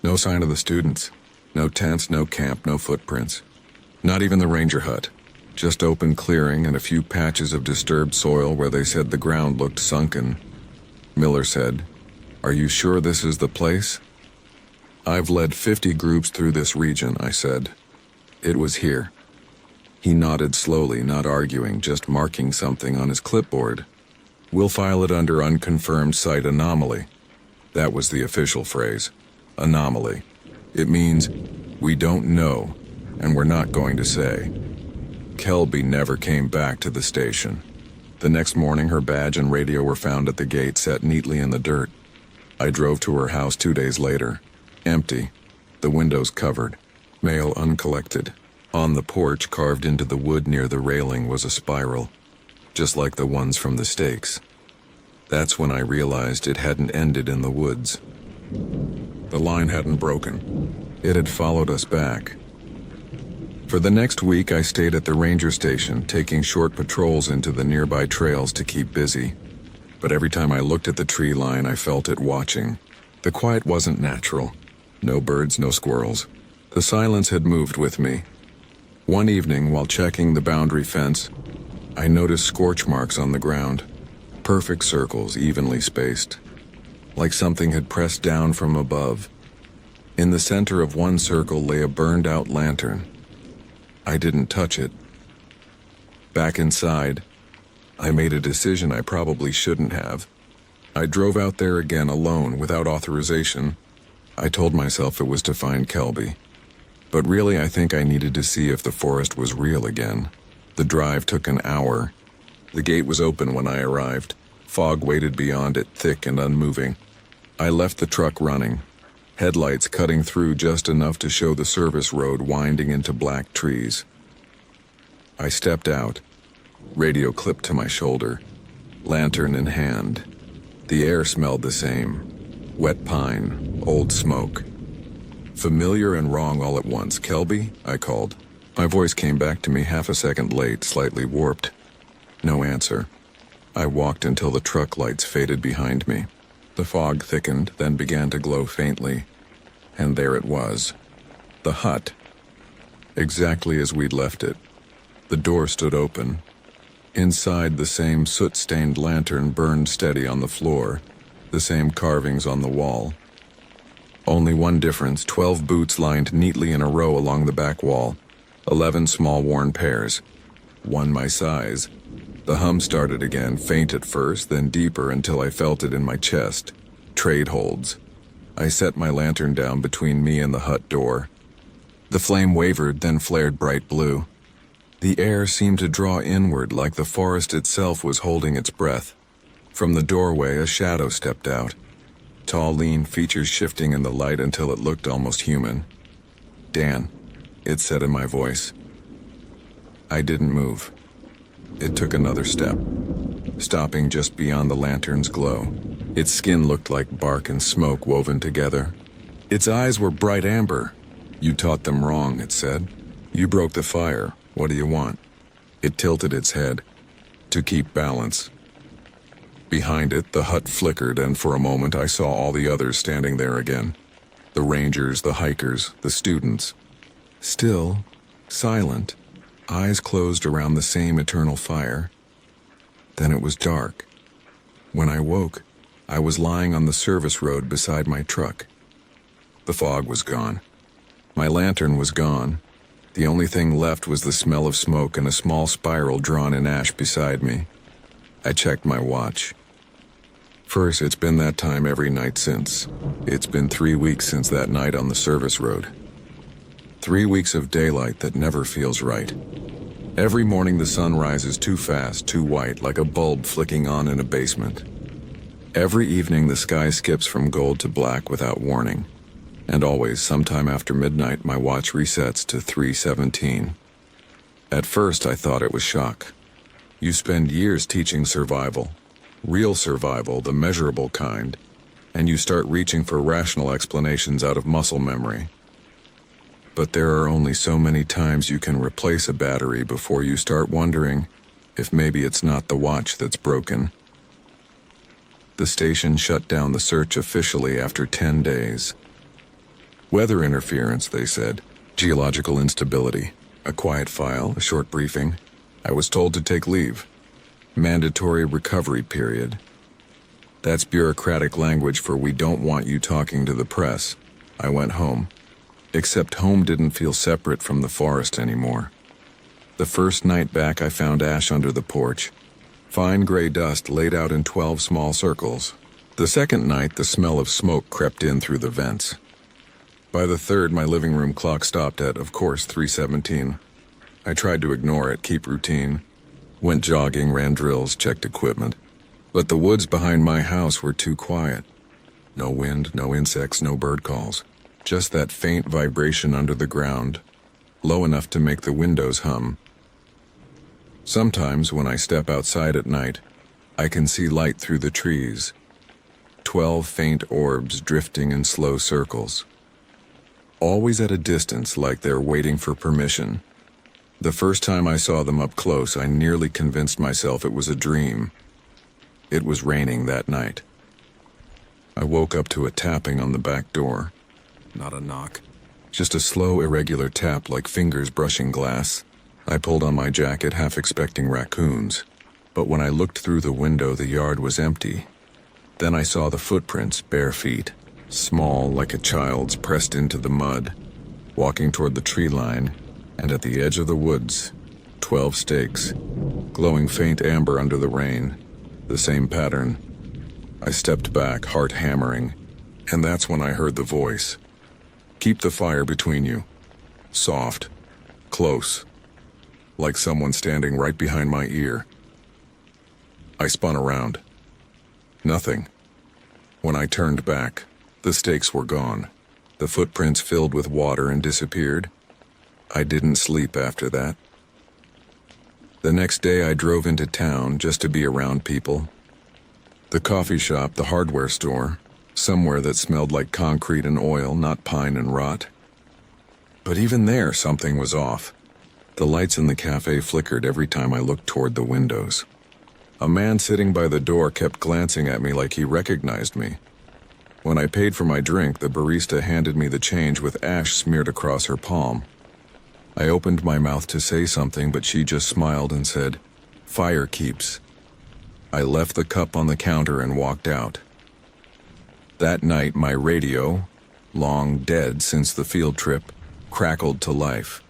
No sign of the students. No tents, no camp, no footprints. Not even the ranger hut. Just open clearing and a few patches of disturbed soil where they said the ground looked sunken. Miller said, "Are you sure this is the place?" "I've led 50 groups through this region," I said. "It was here." He nodded slowly, not arguing, just marking something on his clipboard. "We'll file it under unconfirmed site anomaly." That was the official phrase. Anomaly. It means we don't know, and we're not going to say. Kelby never came back to the station. The next morning, her badge and radio were found at the gate, set neatly in the dirt. I drove to her house 2 days later. Empty. The windows covered. Mail uncollected. On the porch, carved into the wood near the railing, was a spiral, just like the ones from the stakes. That's when I realized it hadn't ended in the woods. The line hadn't broken. It had followed us back. For the next week, I stayed at the ranger station, taking short patrols into the nearby trails to keep busy. But every time I looked at the tree line, I felt it watching. The quiet wasn't natural. No birds, no squirrels. The silence had moved with me. One evening, while checking the boundary fence, I noticed scorch marks on the ground, perfect circles evenly spaced, like something had pressed down from above. In the center of one circle lay a burned-out lantern. I didn't touch it. Back inside, I made a decision I probably shouldn't have. I drove out there again alone without authorization. I told myself it was to find Kelby. But really, I think I needed to see if the forest was real again. The drive took an hour. The gate was open when I arrived. Fog waited beyond it, thick and unmoving. I left the truck running, headlights cutting through just enough to show the service road winding into black trees. I stepped out, radio clipped to my shoulder, lantern in hand. The air smelled the same. Wet pine, old smoke. Familiar and wrong all at once. "Kelby?" I called. My voice came back to me half a second late, slightly warped. No answer. I walked until the truck lights faded behind me. The fog thickened, then began to glow faintly. And there it was. The hut. Exactly as we'd left it. The door stood open. Inside, the same soot-stained lantern burned steady on the floor, the same carvings on the wall. Only one difference: 12 boots lined neatly in a row along the back wall, 11 small worn pairs, one my size. The hum started again, faint at first, then deeper until I felt it in my chest. Trade holds. I set my lantern down between me and the hut door. The flame wavered, then flared bright blue. The air seemed to draw inward, like the forest itself was holding its breath. From the doorway, a shadow stepped out. Tall, lean, features shifting in the light until it looked almost human. "Dan," it said in my voice. I didn't move. It took another step, stopping just beyond the lantern's glow. Its skin looked like bark and smoke woven together. Its eyes were bright amber. "You taught them wrong," it said. "You broke the fire. What do you want?" It tilted its head, to keep balance. Behind it, the hut flickered, and for a moment I saw all the others standing there again. The rangers, the hikers, the students. Still, silent, eyes closed around the same eternal fire. Then it was dark. When I woke, I was lying on the service road beside my truck. The fog was gone. My lantern was gone. The only thing left was the smell of smoke and a small spiral drawn in ash beside me. I checked my watch. First, it's been that time every night since. It's been 3 weeks since that night on the service road. 3 weeks of daylight that never feels right. Every morning the sun rises too fast, too white, like a bulb flicking on in a basement. Every evening the sky skips from gold to black without warning. And always, sometime after midnight, my watch resets to 3:17. At first I thought it was shock. You spend years teaching survival. Real survival, the measurable kind, and you start reaching for rational explanations out of muscle memory. But there are only so many times you can replace a battery before you start wondering if maybe it's not the watch that's broken. The station shut down the search officially after 10 days. Weather interference, they said. Geological instability. A quiet file, a short briefing. I was told to take leave. Mandatory recovery period. That's bureaucratic language for "we don't want you talking to the press." I went home. Except home didn't feel separate from the forest anymore. The first night back I found ash under the porch. Fine gray dust laid out in 12 small circles. The second night the smell of smoke crept in through the vents. By the third, my living room clock stopped at, of course, 3:17. I tried to ignore it, keep routine. Went jogging, ran drills, checked equipment. But the woods behind my house were too quiet. No wind, no insects, no bird calls. Just that faint vibration under the ground, low enough to make the windows hum. Sometimes, when I step outside at night, I can see light through the trees. 12 faint orbs drifting in slow circles. Always at a distance, like they're waiting for permission. The first time I saw them up close, I nearly convinced myself it was a dream. It was raining that night. I woke up to a tapping on the back door. Not a knock. Just a slow, irregular tap like fingers brushing glass. I pulled on my jacket, half expecting raccoons. But when I looked through the window, the yard was empty. Then I saw the footprints, bare feet, small like a child's, pressed into the mud, walking toward the tree line, and at the edge of the woods, 12 stakes, glowing faint amber under the rain, the same pattern. I stepped back, heart hammering, and that's when I heard the voice. Keep the fire between you. Soft, close, like someone standing right behind my ear. I spun around. Nothing. When I turned back, the stakes were gone. The footprints filled with water and disappeared. I didn't sleep after that. The next day I drove into town just to be around people. The coffee shop, the hardware store, somewhere that smelled like concrete and oil, not pine and rot. But even there, something was off. The lights in the cafe flickered every time I looked toward the windows. A man sitting by the door kept glancing at me like he recognized me. When I paid for my drink, the barista handed me the change with ash smeared across her palm. I opened my mouth to say something, but she just smiled and said, "Fire keeps." I left the cup on the counter and walked out. That night, my radio, long dead since the field trip, crackled to life.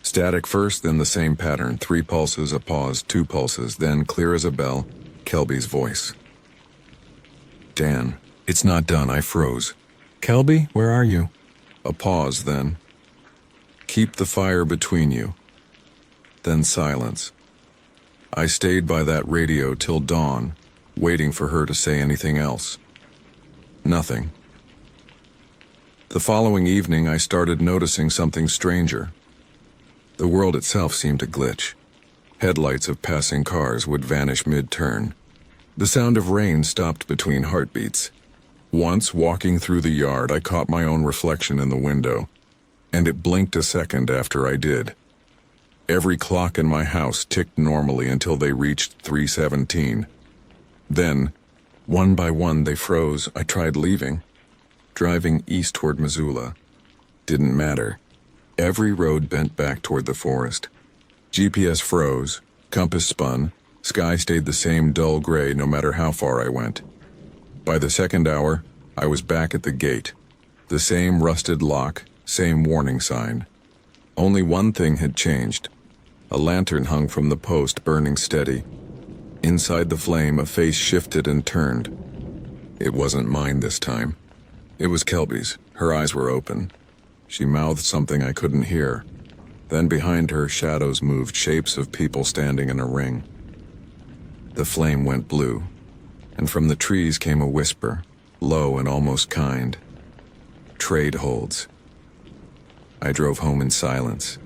Static first, then the same pattern, 3 pulses, a pause, 2 pulses, then clear as a bell, Kelby's voice. "Dan, it's not done," I froze. "Kelby, where are you?" A pause, then, "Keep the fire between you." Then silence. I stayed by that radio till dawn, waiting for her to say anything else. Nothing. The following evening, I started noticing something stranger. The world itself seemed to glitch. Headlights of passing cars would vanish mid-turn. The sound of rain stopped between heartbeats. Once, walking through the yard, I caught my own reflection in the window, and it blinked a second after I did. Every clock in my house ticked normally until they reached 3:17. Then, one by one, they froze. I tried leaving, driving east toward Missoula. Didn't matter. Every road bent back toward the forest. GPS froze, compass spun, sky stayed the same dull gray no matter how far I went. By the second hour, I was back at the gate. The same rusted lock, same warning sign. Only one thing had changed. A lantern hung from the post, burning steady. Inside the flame, a face shifted and turned. It wasn't mine this time. It was Kelby's. Her eyes were open. She mouthed something I couldn't hear. Then behind her, shadows moved, shapes of people standing in a ring. The flame went blue, and from the trees came a whisper, low and almost kind. "Trade holds." I drove home in silence.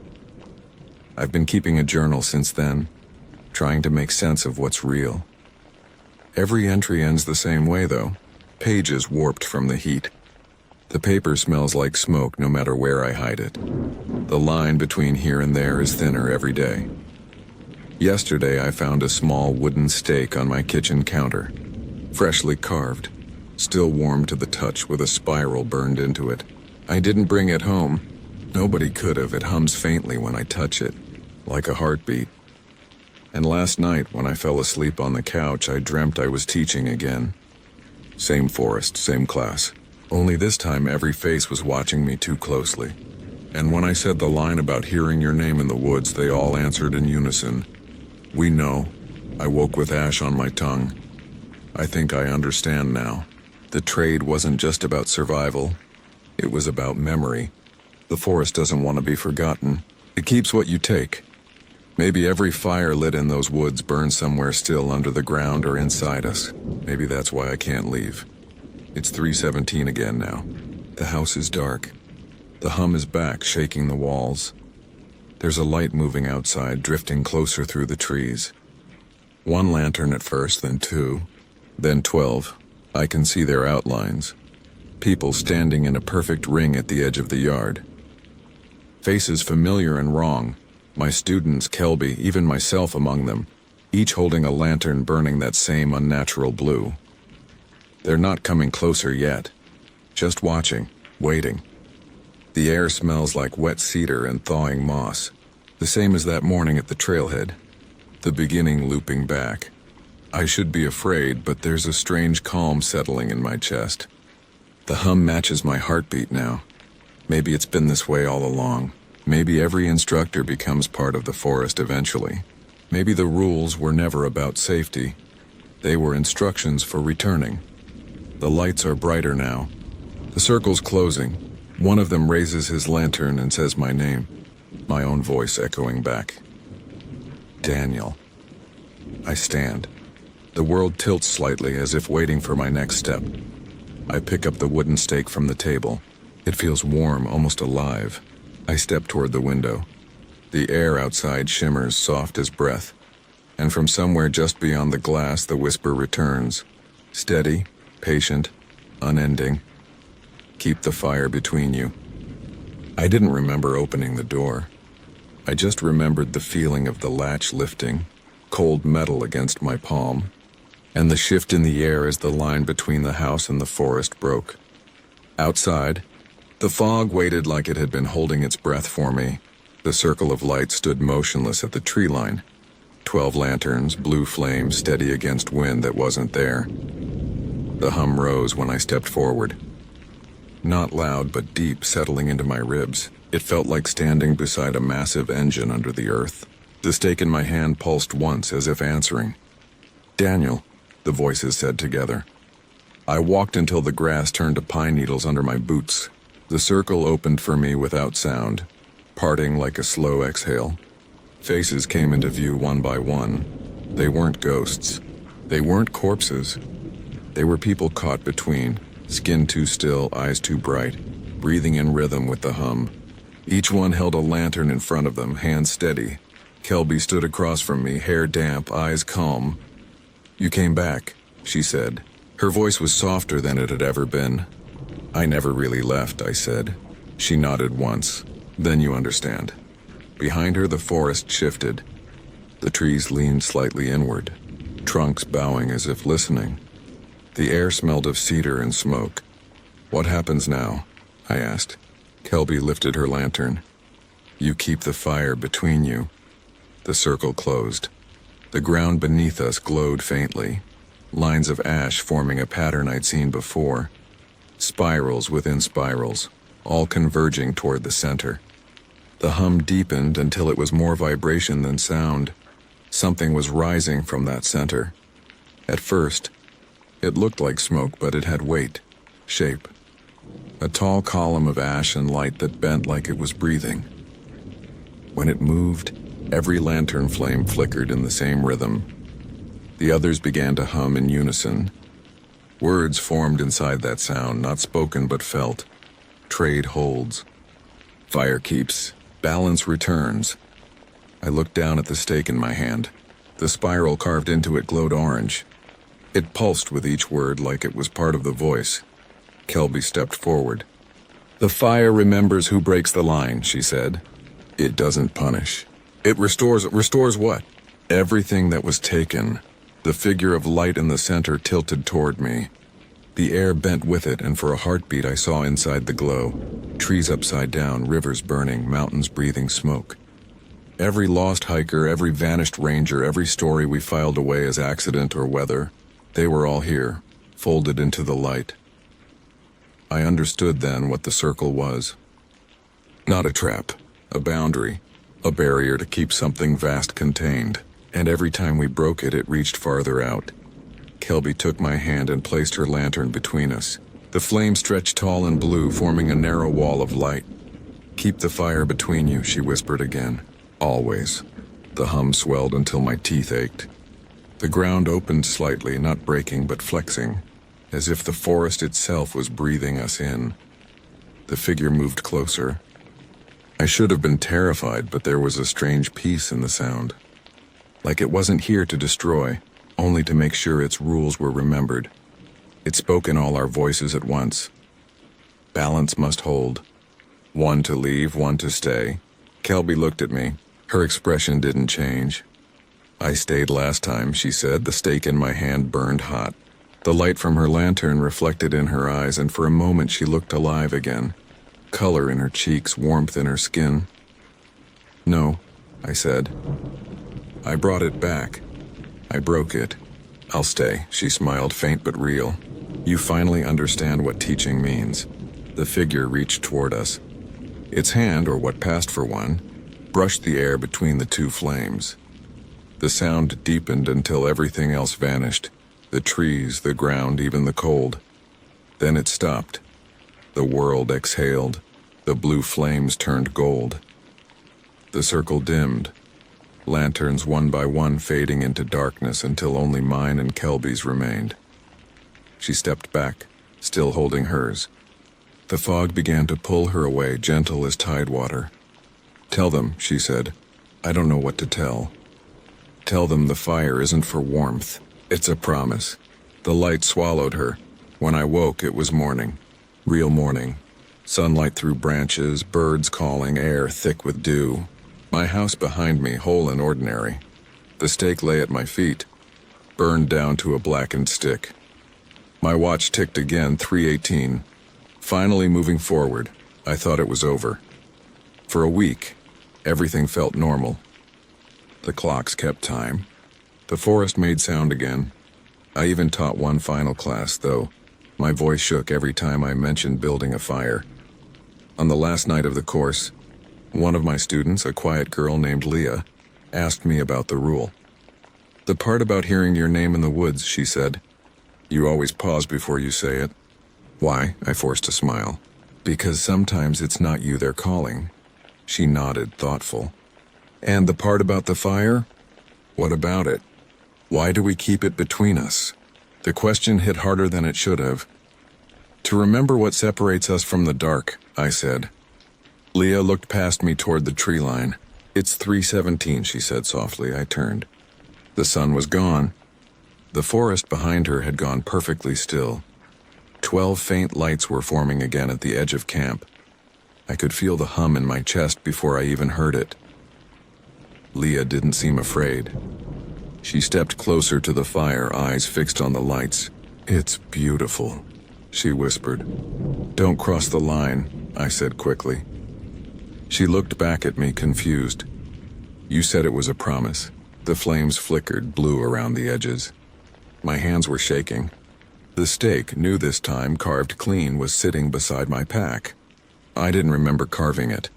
I've been keeping a journal since then, trying to make sense of what's real. Every entry ends the same way, though. Pages warped from the heat. The paper smells like smoke no matter where I hide it. The line between here and there is thinner every day. Yesterday, I found a small wooden stake on my kitchen counter, freshly carved, still warm to the touch with a spiral burned into it. I didn't bring it home. Nobody could have. It hums faintly when I touch it, like a heartbeat. And last night, when I fell asleep on the couch, I dreamt I was teaching again. Same forest, same class. Only this time every face was watching me too closely. And when I said the line about hearing your name in the woods, they all answered in unison. "We know." I woke with ash on my tongue. I think I understand now. The trade wasn't just about survival. It was about memory. The forest doesn't want to be forgotten. It keeps what you take. Maybe every fire lit in those woods burns somewhere still under the ground or inside us. Maybe that's why I can't leave. It's 3:17 again now. The house is dark. The hum is back, shaking the walls. There's a light moving outside, drifting closer through the trees. 1 lantern at first, then 2, then 12. I can see their outlines. People standing in a perfect ring at the edge of the yard. Faces familiar and wrong. My students, Kelby, even myself among them, each holding a lantern burning that same unnatural blue. They're not coming closer yet. Just watching, waiting. The air smells like wet cedar and thawing moss, the same as that morning at the trailhead. The beginning looping back. I should be afraid, but there's a strange calm settling in my chest. The hum matches my heartbeat now. Maybe it's been this way all along. Maybe every instructor becomes part of the forest eventually. Maybe the rules were never about safety. They were instructions for returning. The lights are brighter now. The circle's closing. One of them raises his lantern and says my name, my own voice echoing back. Daniel. I stand. The world tilts slightly as if waiting for my next step. I pick up the wooden stake from the table. It feels warm, almost alive. I step toward the window. The air outside shimmers soft as breath, and from somewhere just beyond the glass the whisper returns. Steady, patient, unending. Keep the fire between you. I didn't remember opening the door. I just remembered the feeling of the latch lifting, cold metal against my palm, and the shift in the air as the line between the house and the forest broke. Outside, the fog waited like it had been holding its breath for me. The circle of light stood motionless at the tree line. 12 lanterns, blue flames steady against wind that wasn't there. The hum rose when I stepped forward. Not loud, but deep, settling into my ribs. It felt like standing beside a massive engine under the earth. The stake in my hand pulsed once as if answering. Daniel, the voices said together. I walked until the grass turned to pine needles under my boots. The circle opened for me without sound, parting like a slow exhale. Faces came into view one by one. They weren't ghosts. They weren't corpses. They were people caught between, skin too still, eyes too bright, breathing in rhythm with the hum. Each one held a lantern in front of them, hands steady. Kelby stood across from me, hair damp, eyes calm. You came back, she said. Her voice was softer than it had ever been. I never really left, I said. She nodded once. Then you understand. Behind her, the forest shifted. The trees leaned slightly inward, trunks bowing as if listening. The air smelled of cedar and smoke. What happens now? I asked. Kelby lifted her lantern. You keep the fire between you. The circle closed. The ground beneath us glowed faintly, lines of ash forming a pattern I'd seen before. Spirals within spirals, all converging toward the center. The hum deepened until it was more vibration than sound. Something was rising from that center. At first, it looked like smoke, but it had weight, shape. A tall column of ash and light that bent like it was breathing. When it moved, every lantern flame flickered in the same rhythm. The others began to hum in unison. Words formed inside that sound, not spoken but felt. Trade holds. Fire keeps. Balance returns. I looked down at the stake in my hand. The spiral carved into it glowed orange. It pulsed with each word like it was part of the voice. Kelby stepped forward. The fire remembers who breaks the line, she said. It doesn't punish. It restores what? Everything that was taken. The figure of light in the center tilted toward me. The air bent with it, and for a heartbeat I saw inside the glow. Trees upside down, rivers burning, mountains breathing smoke. Every lost hiker, every vanished ranger, every story we filed away as accident or weather, they were all here, folded into the light. I understood then what the circle was. Not a trap, a boundary. A barrier to keep something vast contained, and every time we broke it, it reached farther out. Kelby took my hand and placed her lantern between us. The flame stretched tall and blue, forming a narrow wall of light. Keep the fire between you, she whispered again. Always. The hum swelled until my teeth ached. The ground opened slightly, not breaking but flexing, as if the forest itself was breathing us in. The figure moved closer. I should have been terrified, but there was a strange peace in the sound. Like it wasn't here to destroy, only to make sure its rules were remembered. It spoke in all our voices at once. Balance must hold. One to leave, one to stay. Kelby looked at me. Her expression didn't change. I stayed last time, she said. The stake in my hand burned hot. The light from her lantern reflected in her eyes, and for a moment she looked alive again. Color in her cheeks, warmth in her skin. "No," I said. "I brought it back. I broke it." "I'll stay," she smiled, faint but real. "You finally understand what teaching means." The figure reached toward us. Its hand, or what passed for one, brushed the air between the two flames. The sound deepened until everything else vanished. The trees, the ground, even the cold. Then it stopped. The world exhaled. The blue flames turned gold. The circle dimmed. Lanterns one by one fading into darkness until only mine and Kelby's remained. She stepped back, still holding hers. The fog began to pull her away, gentle as tidewater. "Tell them," she said. "I don't know what to tell. Tell them the fire isn't for warmth. It's a promise." The light swallowed her. When I woke, it was morning. Real morning. Sunlight through branches, birds calling, air thick with dew. My house behind me, whole and ordinary. The stake lay at my feet, burned down to a blackened stick. My watch ticked again, 3:18. Finally moving forward, I thought it was over. For a week, everything felt normal. The clocks kept time. The forest made sound again. I even taught one final class, though my voice shook every time I mentioned building a fire. On the last night of the course, one of my students, a quiet girl named Leah, asked me about the rule. "The part about hearing your name in the woods," she said. "You always pause before you say it." "Why?" I forced a smile. "Because sometimes it's not you they're calling." She nodded, thoughtful. "And the part about the fire? What about it? Why do we keep it between us?" The question hit harder than it should have. "To remember what separates us from the dark," I said. Leah looked past me toward the tree line. "It's 3:17, she said softly. I turned. The sun was gone. The forest behind her had gone perfectly still. 12 faint lights were forming again at the edge of camp. I could feel the hum in my chest before I even heard it. Leah didn't seem afraid. She stepped closer to the fire, eyes fixed on the lights. "It's beautiful," she whispered. "Don't cross the line," I said quickly. She looked back at me, confused. "You said it was a promise." The flames flickered, blue around the edges. My hands were shaking. The stake, new this time, carved clean, was sitting beside my pack. I didn't remember carving it.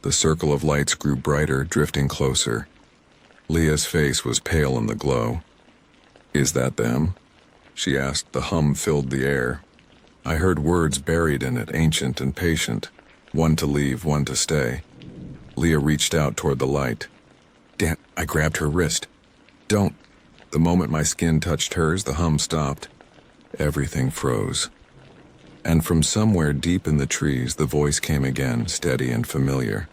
The circle of lights grew brighter, drifting closer. Leah's face was pale in the glow. "Is that them?" she asked. The hum filled the air. I heard words buried in it, ancient and patient. One to leave, one to stay. Leah reached out toward the light. "Dan," I grabbed her wrist. "Don't." The moment my skin touched hers, the hum stopped. Everything froze. And from somewhere deep in the trees, the voice came again, steady and familiar.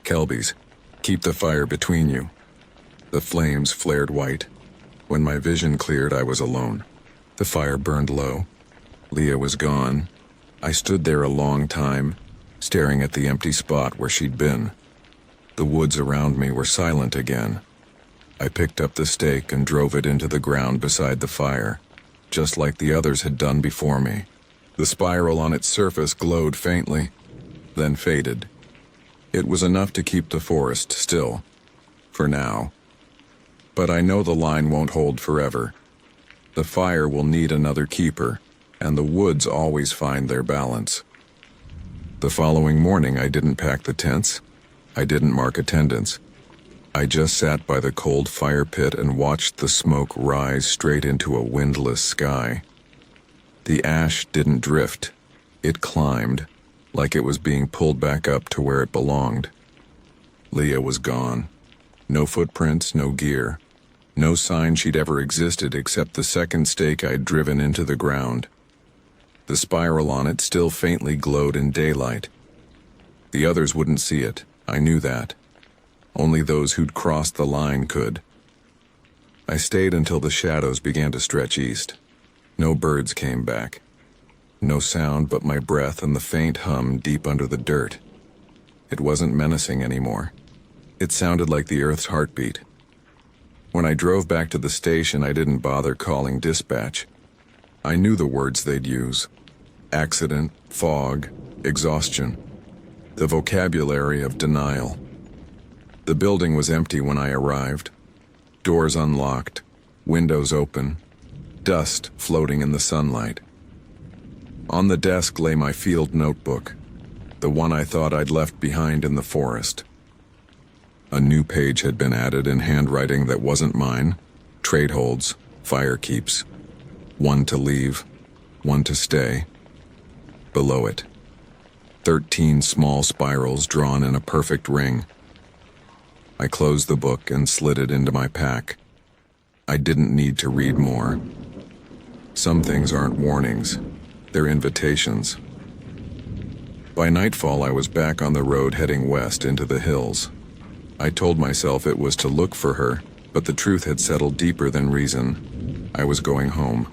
"Kelby's, keep the fire between you." The flames flared white. When my vision cleared, I was alone. The fire burned low. Leah was gone. I stood there a long time, staring at the empty spot where she'd been. The woods around me were silent again. I picked up the stake and drove it into the ground beside the fire, just like the others had done before me. The spiral on its surface glowed faintly, then faded. It was enough to keep the forest still, for now. But I know the line won't hold forever. The fire will need another keeper, and the woods always find their balance. The following morning, I didn't pack the tents. I didn't mark attendance. I just sat by the cold fire pit and watched the smoke rise straight into a windless sky. The ash didn't drift. It climbed, like it was being pulled back up to where it belonged. Leah was gone. No footprints, no gear. No sign she'd ever existed except the second stake I'd driven into the ground. The spiral on it still faintly glowed in daylight. The others wouldn't see it. I knew that. Only those who'd crossed the line could. I stayed until the shadows began to stretch east. No birds came back. No sound but my breath and the faint hum deep under the dirt. It wasn't menacing anymore. It sounded like the earth's heartbeat. When I drove back to the station, I didn't bother calling dispatch. I knew the words they'd use. accident, fog, exhaustion. The vocabulary of denial. The building was empty when I arrived. Doors unlocked, windows open, dust floating in the sunlight. On the desk lay my field notebook, the one I thought I'd left behind in the forest. A new page had been added in handwriting that wasn't mine. Trade holds, fire keeps. One to leave, one to stay. Below it, 13 small spirals drawn in a perfect ring. I closed the book and slid it into my pack. I didn't need to read more. Some things aren't warnings, they're invitations. By nightfall, I was back on the road heading west into the hills. I told myself it was to look for her, but the truth had settled deeper than reason. I was going home.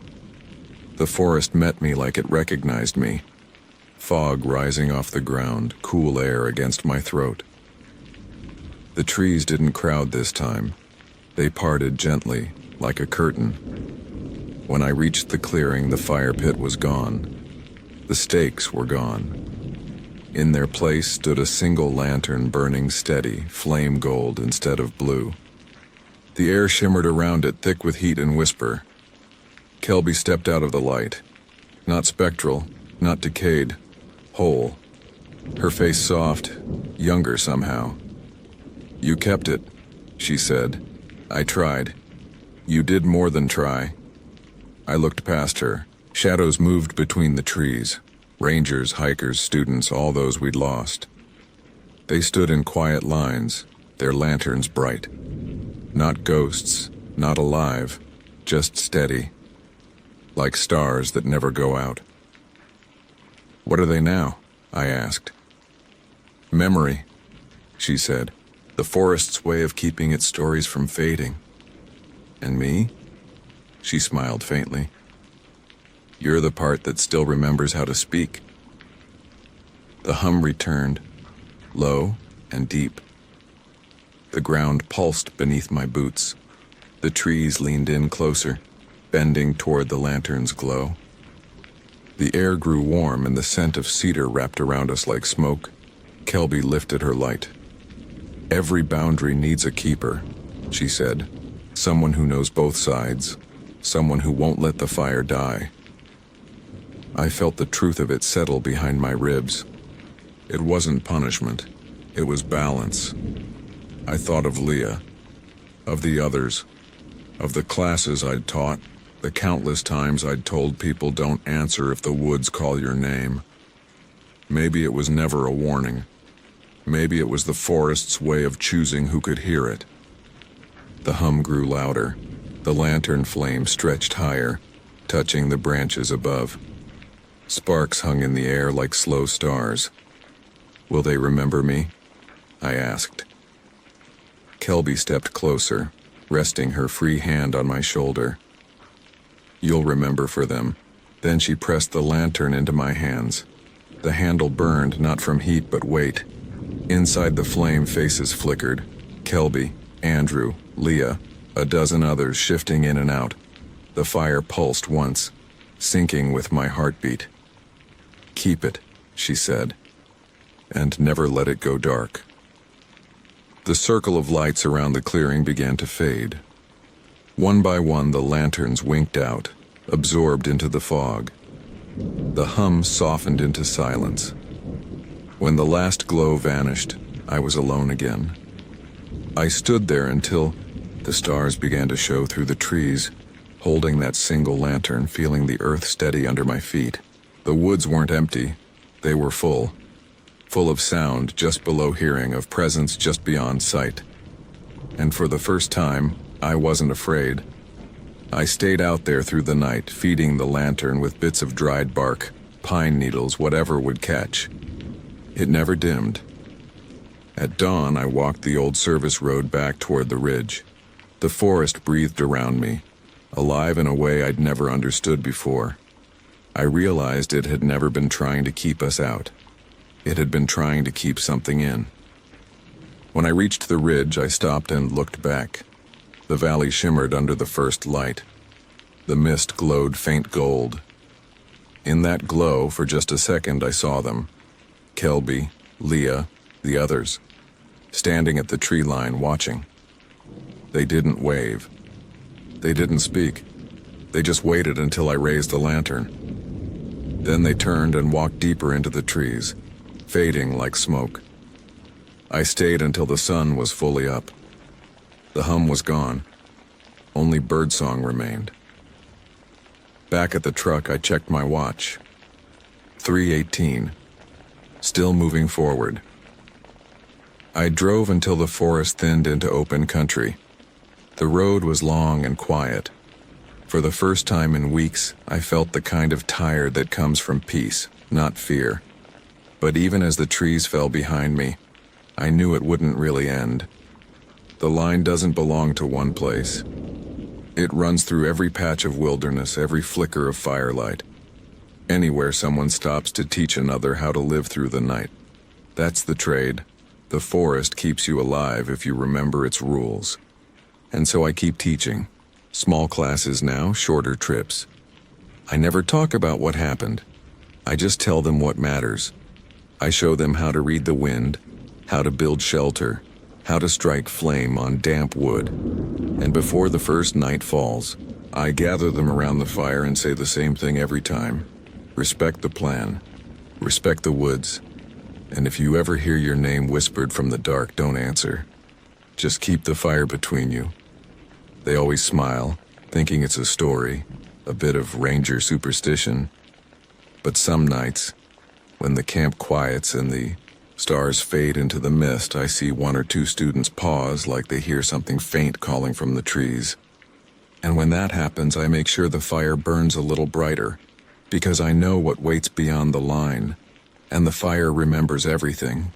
The forest met me like it recognized me. Fog rising off the ground, cool air against my throat. The trees didn't crowd this time. They parted gently, like a curtain. When I reached the clearing, the fire pit was gone. The stakes were gone. In their place stood a single lantern burning steady, flame gold instead of blue. The air shimmered around it, thick with heat and whisper. Kelby stepped out of the light. Not spectral, not decayed, whole. Her face soft, younger somehow. "You kept it," she said. "I tried. You did more than try." I looked past her. Shadows moved between the trees. Rangers, hikers, students, all those we'd lost. They stood in quiet lines, their lanterns bright. Not ghosts, not alive, just steady. Like stars that never go out. "What are they now?" I asked. "Memory," she said. "The forest's way of keeping its stories from fading." "And me?" She smiled faintly. "You're the part that still remembers how to speak." The hum returned, low and deep. The ground pulsed beneath my boots. The trees leaned in closer, bending toward the lantern's glow. The air grew warm and the scent of cedar wrapped around us like smoke. Kelby lifted her light. "Every boundary needs a keeper," she said. "Someone who knows both sides. Someone who won't let the fire die." I felt the truth of it settle behind my ribs. It wasn't punishment. It was balance. I thought of Leah, of the others, of the classes I'd taught, the countless times I'd told people don't answer if the woods call your name. Maybe it was never a warning. Maybe it was the forest's way of choosing who could hear it. The hum grew louder. The lantern flame stretched higher, touching the branches above. Sparks hung in the air like slow stars. "Will they remember me?" I asked. Kelby stepped closer, resting her free hand on my shoulder. "You'll remember for them." Then she pressed the lantern into my hands. The handle burned, not from heat but weight. Inside the flame, faces flickered. Kelby, Andrew, Leah, a dozen others shifting in and out. The fire pulsed once, syncing with my heartbeat. "Keep it," she said, "and never let it go dark." The circle of lights around the clearing began to fade. One by one, the lanterns winked out, absorbed into the fog. The hum softened into silence. When the last glow vanished, I was alone again. I stood there until the stars began to show through the trees, holding that single lantern, feeling the earth steady under my feet. The woods weren't empty. They were full of sound just below hearing, of presence just beyond sight. And for the first time, I wasn't afraid. I stayed out there through the night, feeding the lantern with bits of dried bark, pine needles, whatever would catch. It never dimmed. At dawn, I walked the old service road back toward the ridge. The forest breathed around me, alive in a way I'd never understood before. I realized it had never been trying to keep us out. It had been trying to keep something in. When I reached the ridge, I stopped and looked back. The valley shimmered under the first light. The mist glowed faint gold. In that glow, for just a second, I saw them. Kelby, Leah, the others, standing at the tree line watching. They didn't wave. They didn't speak. They just waited until I raised the lantern. Then they turned and walked deeper into the trees, fading like smoke. I stayed until the sun was fully up. The hum was gone. Only birdsong remained. Back at the truck, I checked my watch. 3:18. Still moving forward. I drove until the forest thinned into open country. The road was long and quiet. For the first time in weeks, I felt the kind of tired that comes from peace, not fear. But even as the trees fell behind me, I knew it wouldn't really end. The line doesn't belong to one place. It runs through every patch of wilderness, every flicker of firelight. Anywhere someone stops to teach another how to live through the night. That's the trade. The forest keeps you alive if you remember its rules. And so I keep teaching. Small classes now, shorter trips. I never talk about what happened. I just tell them what matters. I show them how to read the wind, how to build shelter, how to strike flame on damp wood. And before the first night falls, I gather them around the fire and say the same thing every time. Respect the plan. Respect the woods. And if you ever hear your name whispered from the dark, don't answer. Just keep the fire between you. They always smile, thinking it's a story, a bit of ranger superstition. But some nights, when the camp quiets and the stars fade into the mist, I see one or two students pause like they hear something faint calling from the trees. And when that happens, I make sure the fire burns a little brighter, because I know what waits beyond the line, and the fire remembers everything,